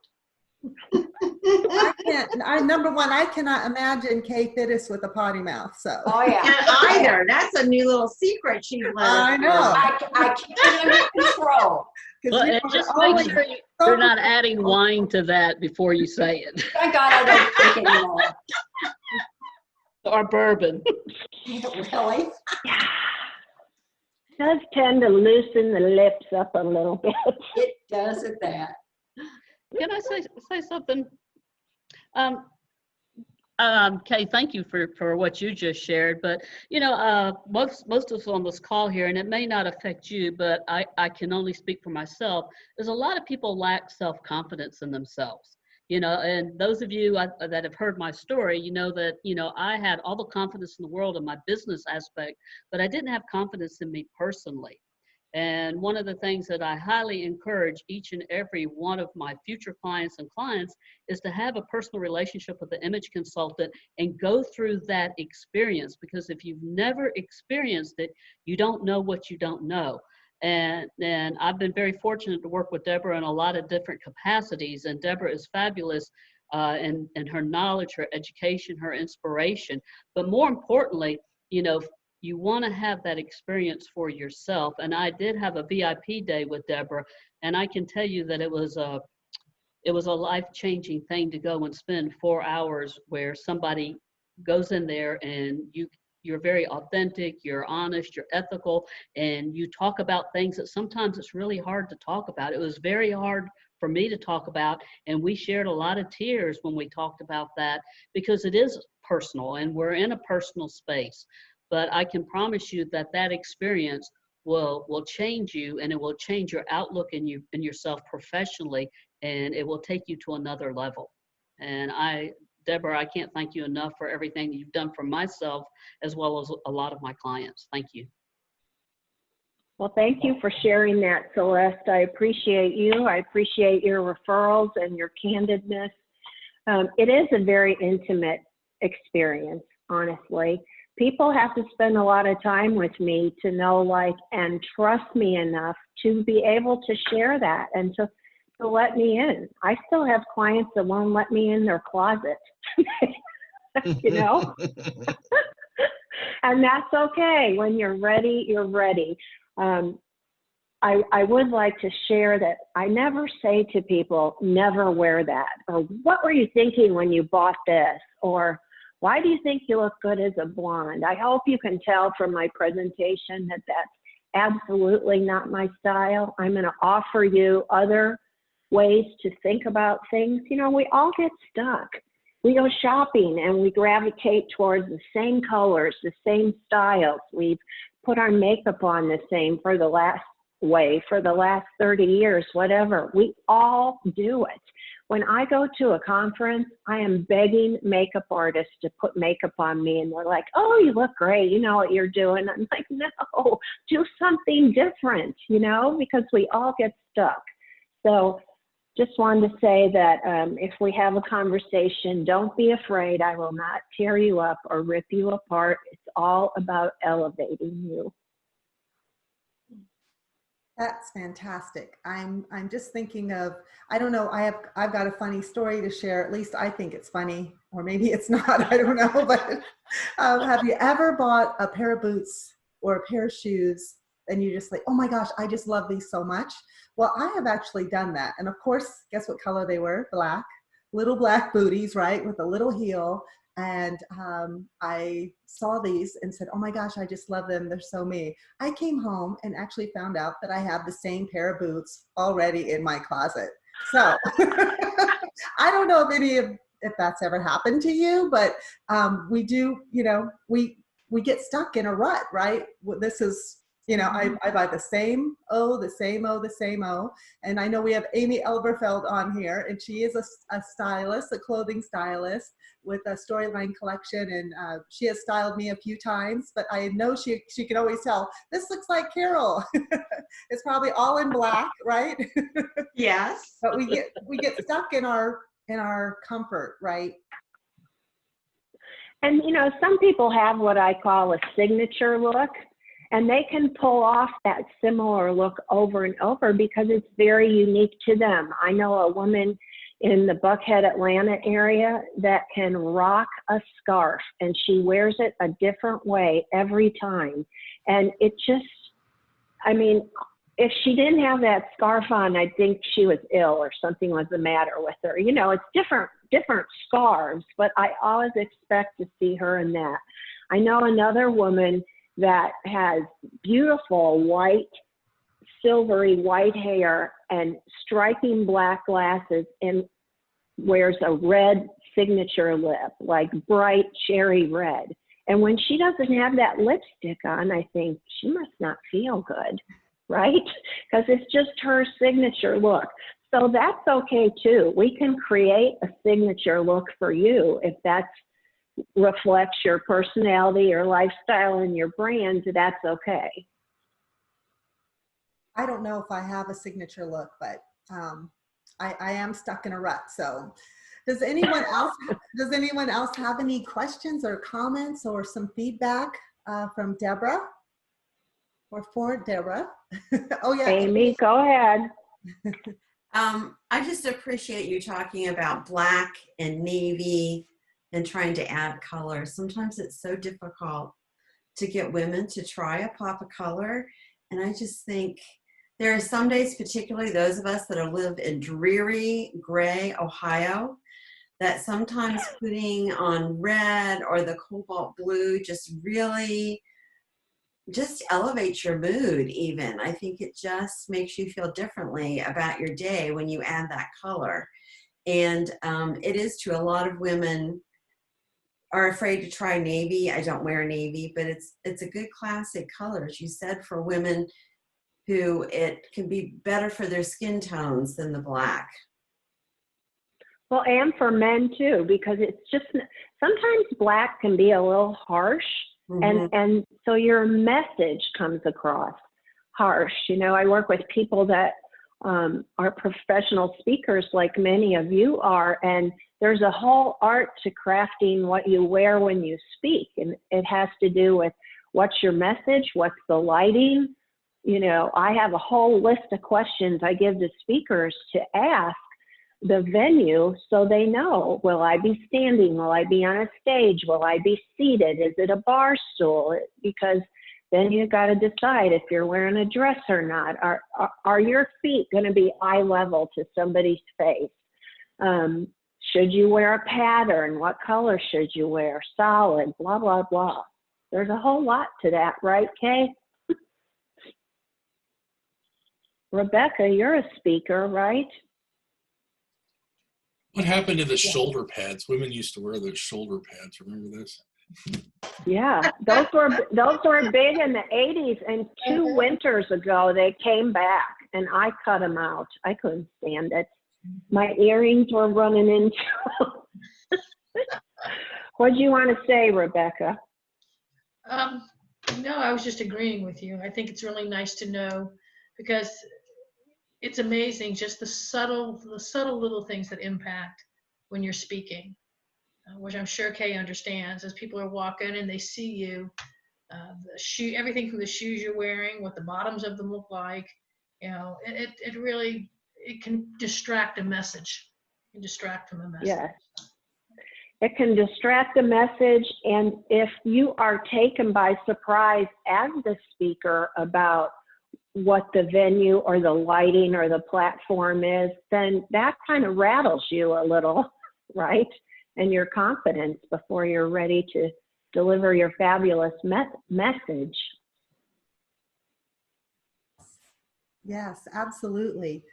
Number one, I cannot imagine Kay Fittis with a potty mouth. So. Oh yeah. Can't either. That's a new little secret she's let us I know. I keep it under control. Well, and just make sure you're not adding wine to that before you say it. Thank God I don't drink anymore. Or bourbon. Really? Yeah. It does tend to loosen the lips up a little bit. It does at that. Can I say something? Kay, thank you for what you just shared. But you know, most of us on this call here, and it may not affect you, but I can only speak for myself. There's a lot of people lack self-confidence in themselves. You know, and those of you that have heard my story, you know that, you know, I had all the confidence in the world in my business aspect, but I didn't have confidence in me personally. And one of the things that I highly encourage each and every one of my future clients and clients is to have a personal relationship with the image consultant and go through that experience, because if you've never experienced it, you don't know what you don't know. And I've been very fortunate to work with Deborah in a lot of different capacities, and Deborah is fabulous in her knowledge, her education, her inspiration. But more importantly, you know, you want to have that experience for yourself. And I did have a VIP day with Deborah, and I can tell you that it was a life-changing thing to go and spend 4 hours where somebody goes in there and you're very authentic, you're honest, you're ethical, and you talk about things that sometimes it's really hard to talk about. It was very hard for me to talk about, and we shared a lot of tears when we talked about that, because it is personal and we're in a personal space. But I can promise you that that experience will change you, and it will change your outlook and yourself professionally, and it will take you to another level. And Deborah, I can't thank you enough for everything you've done for myself as well as a lot of my clients. Thank you. Well, thank you for sharing that, Celeste. I appreciate you. I appreciate your referrals and your candidness. It is a very intimate experience, honestly. People have to spend a lot of time with me to know, like, and trust me enough to be able to share that and to let me in. I still have clients that won't let me in their closet, you know? And that's okay. When you're ready, you're ready. I would like to share that I never say to people, never wear that, or what were you thinking when you bought this, or why do you think you look good as a blonde? I hope you can tell from my presentation that that's absolutely not my style. I'm going to offer you other ways to think about things. You know, we all get stuck. We go shopping and we gravitate towards the same colors, the same styles. We've put our makeup on the same for the last 30 years, whatever. We all do it. When I go to a conference, I am begging makeup artists to put makeup on me, and they're like, oh, you look great. You know what you're doing. I'm like, no, do something different, you know, because we all get stuck. So just wanted to say that if we have a conversation, don't be afraid. I will not tear you up or rip you apart. It's all about elevating you. That's fantastic. I'm just thinking of, I don't know, I've got a funny story to share. At least I think it's funny, or maybe it's not, I don't know. But have you ever bought a pair of boots or a pair of shoes and you're just like, oh my gosh, I just love these so much? Well, I have actually done that. And of course, guess what color they were? Black, little black booties, right? With a little heel. And I saw these and said, oh my gosh, I just love them. They're so me. I came home and actually found out that I have the same pair of boots already in my closet. So I don't know if that's ever happened to you, but we do, you know, we get stuck in a rut, right? This is, you know, I buy the same O. And I know we have Amy Elberfeld on here, and she is a stylist, a clothing stylist with a Storyline collection. And she has styled me a few times, but I know she can always tell, this looks like Carol. It's probably all in black, right? Yes. But we get stuck in our comfort, right? And, you know, some people have what I call a signature look, and they can pull off that similar look over and over because it's very unique to them. I know a woman in the Buckhead, Atlanta area that can rock a scarf, and she wears it a different way every time. And it just, I mean, if she didn't have that scarf on, I'd think she was ill or something was the matter with her. You know, it's different scarves, but I always expect to see her in that. I know another woman that has beautiful white, silvery white hair and striking black glasses and wears a red signature lip, like bright cherry red. And when she doesn't have that lipstick on, I think she must not feel good, right? Because it's just her signature look. So that's okay too. We can create a signature look for you if that reflects your personality, your lifestyle, and your brand. That's okay. I don't know if I have a signature look, but I am stuck in a rut. So does anyone else have any questions or comments or some feedback from Deborah or for Deborah? Oh yeah. Amy, go ahead. I just appreciate you talking about black and navy and trying to add color. Sometimes it's so difficult to get women to try a pop of color. And I just think there are some days, particularly those of us that live in dreary gray Ohio, that sometimes putting on red or the cobalt blue just really just elevates your mood even. I think it just makes you feel differently about your day when you add that color. And it is true, a lot of women are afraid to try navy. I don't wear navy, but it's a good classic color, as you said, for women who it can be better for their skin tones than the black. Well, and for men too, because it's just, sometimes black can be a little harsh. And so your message comes across harsh. You know, I work with people that are professional speakers like many of you are, and there's a whole art to crafting what you wear when you speak. And it has to do with what's your message, what's the lighting. You know, I have a whole list of questions I give to speakers to ask the venue so they know, will I be standing? Will I be on a stage? Will I be seated? Is it a bar stool? Because then you got to decide if you're wearing a dress or not. Are your feet going to be eye level to somebody's face? Should you wear a pattern? What color should you wear? Solid, blah, blah, blah. There's a whole lot to that, right, Kay? Rebecca, you're a speaker, right? What happened to the shoulder pads? Women used to wear those shoulder pads. Remember this? Yeah, those were big in the 80s, and 2 winters ago they came back, and I cut them out. I couldn't stand it. My earrings were running into. What do you want to say, Rebecca? No, I was just agreeing with you. I think it's really nice to know, because it's amazing just the subtle little things that impact when you're speaking, which I'm sure Kay understands. As people are walking and they see you, everything from the shoes you're wearing, what the bottoms of them look like, you know, it really, it can distract a message. It can distract from a message. Yes. It can distract a message, and if you are taken by surprise as the speaker about what the venue or the lighting or the platform is, then that kind of rattles you a little, right? And your confidence before you're ready to deliver your fabulous message. Yes, absolutely.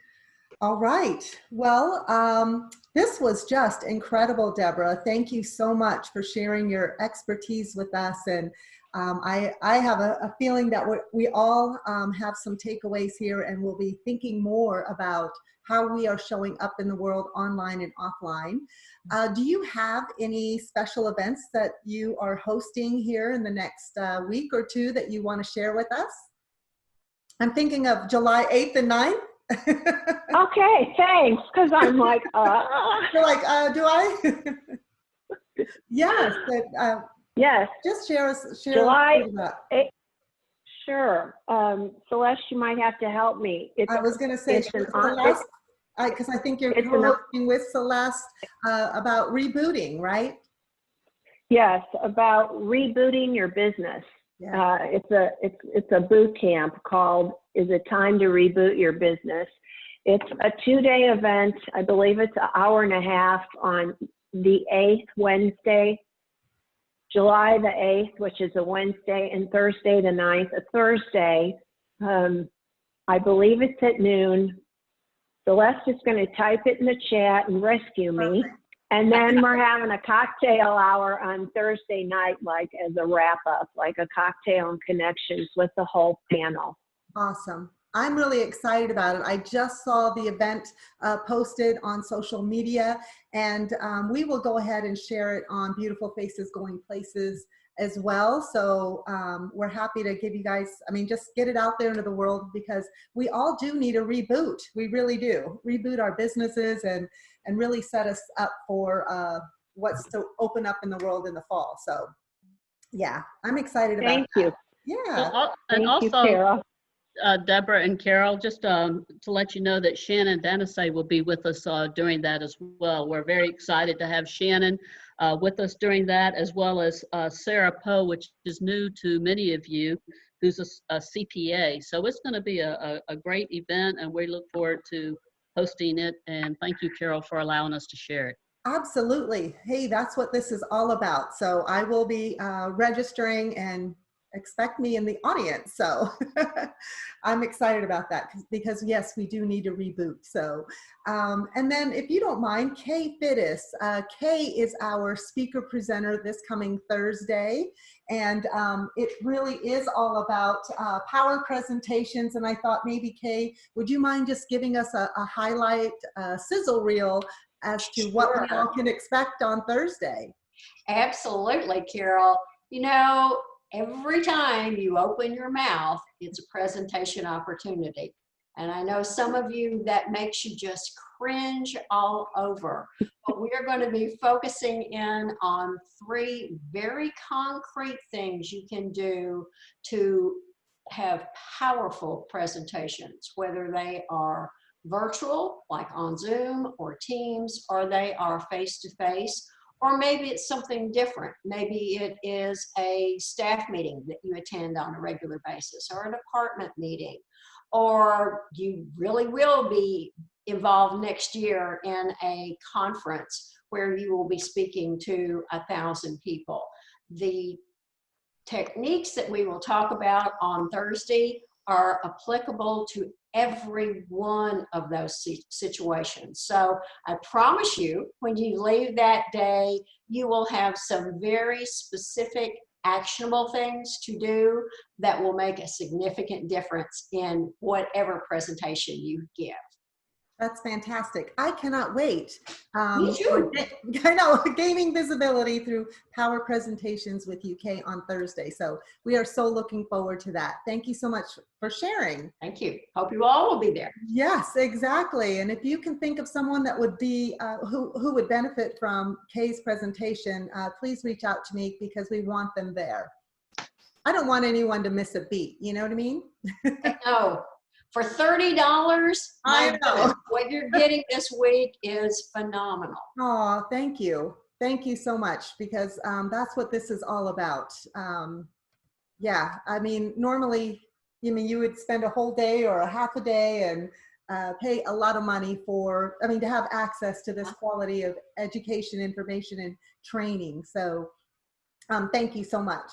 All right. Well, this was just incredible, Deborah. Thank you so much for sharing your expertise with us. And I have a feeling that we all have some takeaways here, and we'll be thinking more about how we are showing up in the world online and offline. Do you have any special events that you are hosting here in the next week or two that you want to share with us? I'm thinking of July 8th and 9th. Okay, thanks, because I'm like, You're like, do I? Yes. Yes. Just share July about. 8th. Sure. Celeste, you might have to help me. I was going to say, Celeste, because I think you're co-hosting with Celeste about rebooting, right? Yes, about rebooting your business. Yeah. It's a boot camp called "Is It Time to Reboot Your Business?" It's a 2-day event. I believe it's an hour and a half on the 8th, Wednesday, July the 8th, which is a Wednesday, and Thursday the 9th, a Thursday. I believe it's at noon. Celeste is going to type it in the chat and rescue me. Perfect. And then we're having a cocktail hour on Thursday night, like as a wrap up, like a cocktail and connections with the whole panel. Awesome. I'm really excited about it. I just saw the event posted on social media, and we will go ahead and share it on Beautiful Faces Going Places as well. So we're happy to give you guys, I mean, just get it out there into the world, because we all do need a reboot. We really do. Reboot our businesses and really set us up for what's to open up in the world in the fall. So yeah, I'm excited about Thank you. Yeah. And Thank you, also, Kara. Deborah and Carol, just to let you know that Shannon Danasay will be with us during that as well. We're very excited to have Shannon with us during that, as well as Sarah Poe, which is new to many of you, who's a CPA. So it's going to be a great event, and we look forward to hosting it. And thank you, Carol, for allowing us to share it. Absolutely. Hey, that's what this is all about. So I will be registering, and expect me in the audience. So I'm excited about that, because yes, we do need to reboot. So, and then if you don't mind, Kay Fittis. Kay is our speaker presenter this coming Thursday. And it really is all about power presentations. And I thought maybe Kay, would you mind just giving us a highlight sizzle reel as to what we all can expect on Thursday? Absolutely, Carol. You know, every time you open your mouth, it's a presentation opportunity. And I know some of you, that makes you just cringe all over. But we are going to be focusing in on 3 very concrete things you can do to have powerful presentations, whether they are virtual, like on Zoom or Teams, or they are face-to-face, or maybe it's something different. Maybe it is a staff meeting that you attend on a regular basis, or a department meeting, or you really will be involved next year in a conference where you will be speaking to 1,000 people. The techniques that we will talk about on Thursday are applicable to every one of those situations. So I promise you, when you leave that day, you will have some very specific, actionable things to do that will make a significant difference in whatever presentation you give. That's fantastic. I cannot wait. Me too. I know, gaining visibility through power presentations with UK on Thursday. So we are so looking forward to that. Thank you so much for sharing. Thank you. Hope you all will be there. Yes, exactly. And if you can think of someone that would be, who would benefit from Kay's presentation, please reach out to me, because we want them there. I don't want anyone to miss a beat. You know what I mean? No. For $30, I know. what you're getting this week is phenomenal. Oh, thank you. Thank you so much, because that's what this is all about. Yeah, I mean, normally, you would spend a whole day or a half a day and pay a lot of money for, to have access to this quality of education, information, and training. So thank you so much.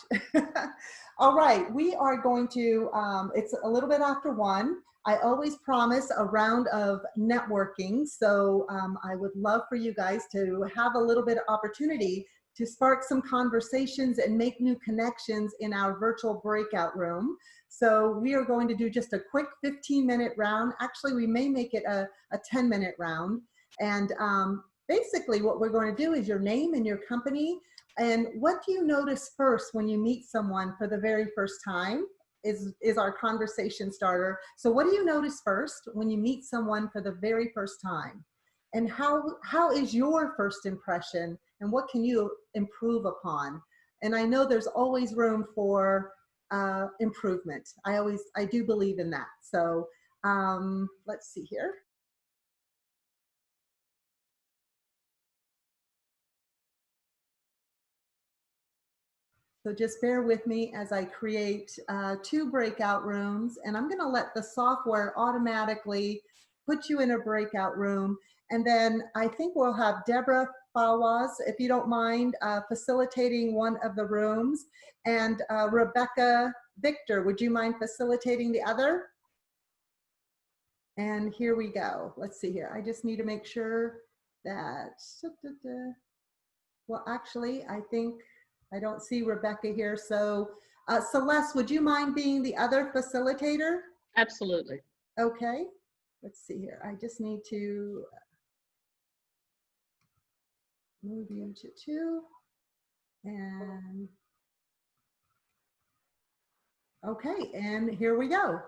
All right, we are going to, it's a little bit after 1. I always promise a round of networking. So I would love for you guys to have a little bit of opportunity to spark some conversations and make new connections in our virtual breakout room. So we are going to do just a quick 15-minute round. Actually, we may make it a 10-minute round. And basically what we're going to do is your name and your company. And what do you notice first when you meet someone for the very first time is our conversation starter. So what do you notice first when you meet someone for the very first time? And how is your first impression, and what can you improve upon? And I know there's always room for improvement. I do believe in that. So let's see here. So just bear with me as I create 2 breakout rooms, and I'm going to let the software automatically put you in a breakout room. And then I think we'll have Deborah Fawaz, if you don't mind, facilitating one of the rooms. And Rebecca Victor, would you mind facilitating the other? And here we go. Let's see here. I just need to make sure that, well, actually, I think I don't see Rebecca here. So Celeste, would you mind being the other facilitator? Absolutely. Okay. Let's see here. I just need to move you to 2. And Okay, and here we go.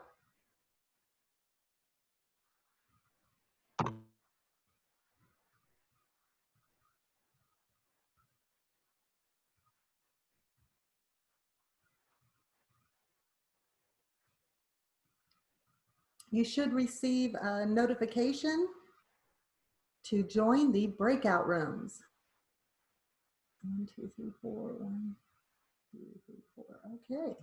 You should receive a notification to join the breakout rooms. 1, 2, 3, 4, 1, 2, 3, 4. Okay.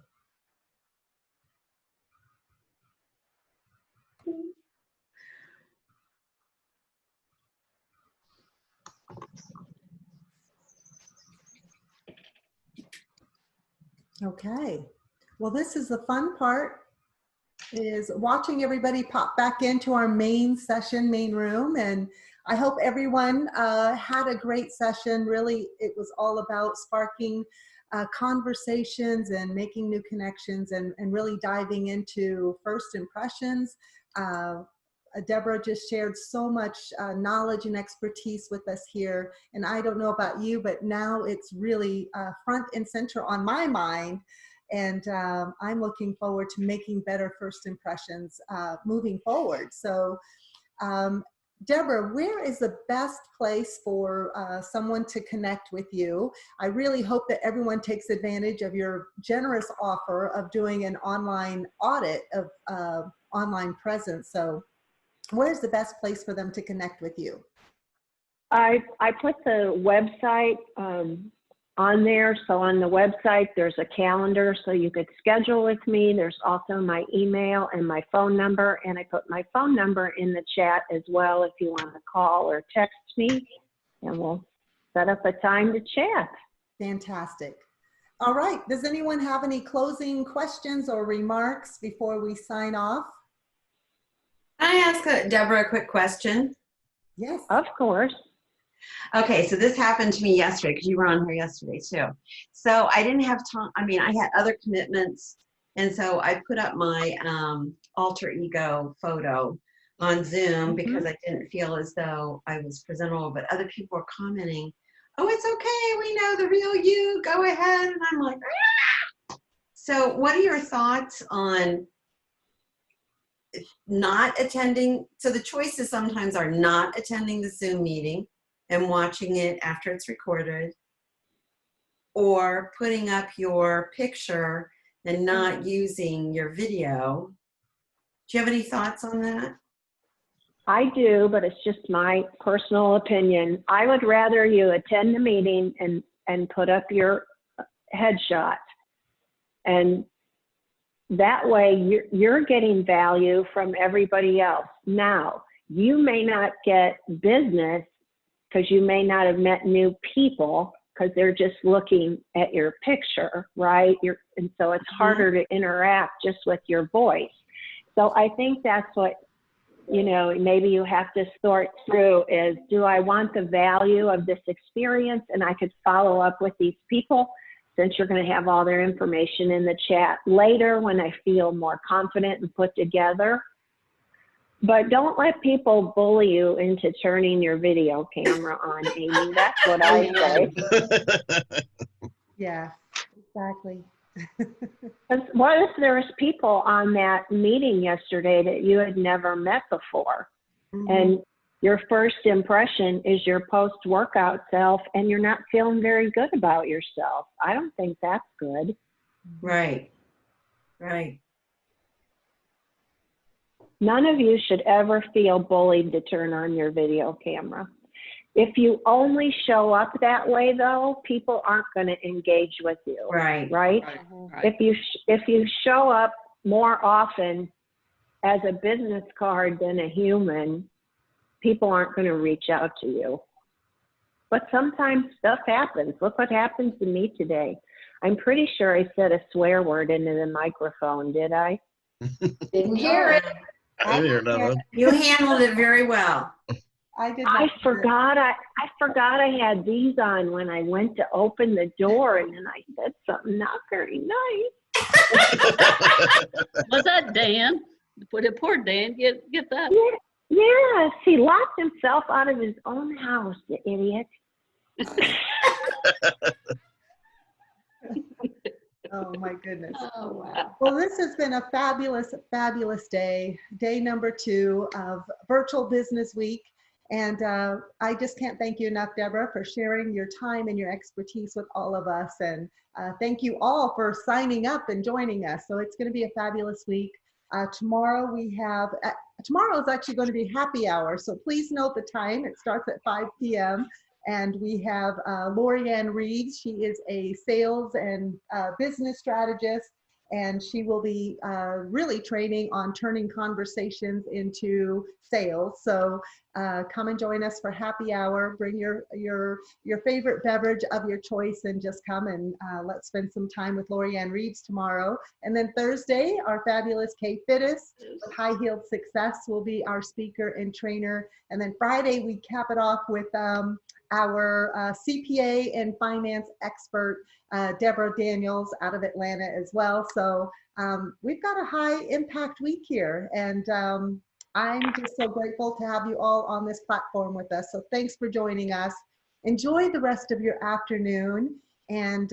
Okay. Well, this is the fun part, is watching everybody pop back into our main session, main room. And I hope everyone had a great session. Really, it was all about sparking conversations and making new connections, and really diving into first impressions. Deborah just shared so much knowledge and expertise with us here. And I don't know about you, but now it's really front and center on my mind. And I'm looking forward to making better first impressions moving forward. So Deborah, where is the best place for someone to connect with you? I really hope that everyone takes advantage of your generous offer of doing an online audit of online presence. So where's the best place for them to connect with you? I put the website on there. So on the website, there's a calendar so you could schedule with me. There's also my email and my phone number. And I put my phone number in the chat as well if you want to call or text me, and we'll set up a time to chat. Fantastic. All right. Does anyone have any closing questions or remarks before we sign off? Can I ask Deborah a quick question? Yes. Of course. Okay, so this happened to me yesterday because you were on here yesterday too. So I didn't have time. I mean, I had other commitments, and so I put up my alter ego photo on Zoom because I didn't feel as though I was presentable. But other people were commenting, "Oh, it's okay. We know the real you. Go ahead." And I'm like, ah! So, what are your thoughts on not attending? So the choices sometimes are not attending the Zoom meeting and watching it after it's recorded, or putting up your picture and not using your video. Do you have any thoughts on that? I do, but it's just my personal opinion. I would rather you attend the meeting and put up your headshot. And that way you're getting value from everybody else. Now, you may not get business because you may not have met new people because they're just looking at your picture, right? And so it's harder to interact just with your voice. So I think that's what, you know, maybe you have to sort through is, do I want the value of this experience? And I could follow up with these people since you're going to have all their information in the chat later when I feel more confident and put together. But don't let people bully you into turning your video camera on, Amy. That's what I say. Yeah, exactly. What if there's people on that meeting yesterday that you had never met before? And your first impression is your post-workout self, and you're not feeling very good about yourself. I don't think that's good. Right, right. None of you should ever feel bullied to turn on your video camera. If you only show up that way, though, people aren't going to engage with you. Right. Right? If you show up more often as a business card than a human, people aren't going to reach out to you. But sometimes stuff happens. Look what happened to me today. I'm pretty sure I said a swear word into the microphone, did I? Didn't hear it. I didn't hear nothing. You handled it very well. I forgot I had these on when I went to open the door, and then I said something not very nice. Was that Dan? Poor Dan, get that. Yes, he locked himself out of his own house, the idiot. Oh my goodness. Oh, wow. Well, this has been a fabulous, fabulous day, day number 2 of Virtual Business Week. And I just can't thank you enough, Deborah, for sharing your time and your expertise with all of us. And thank you all for signing up and joining us. So it's going to be a fabulous week. Tomorrow we have, tomorrow is actually going to be happy hour. So please note the time. It starts at 5 p.m. And we have Lorianne Reeves. She is a sales and business strategist, and she will be really training on turning conversations into sales. So come and join us for happy hour. Bring your favorite beverage of your choice and just come and let's spend some time with Lorianne Reeves tomorrow. And then Thursday, our fabulous Kay Fittis with High Heeled Success will be our speaker and trainer. And then Friday, we cap it off with our CPA and finance expert, Deborah Daniels out of Atlanta as well. So we've got a high impact week here, and I'm just so grateful to have you all on this platform with us. So thanks for joining us. Enjoy the rest of your afternoon, and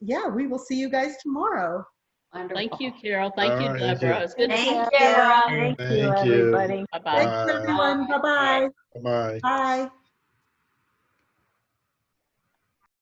yeah, we will see you guys tomorrow. Wonderful. Thank you, Carol. Thank you, All right, Deborah. It's good to see Thank you. you. Thank you, Thank you. everybody. Bye-bye. Thanks, everyone. Bye-bye. Bye-bye. Bye.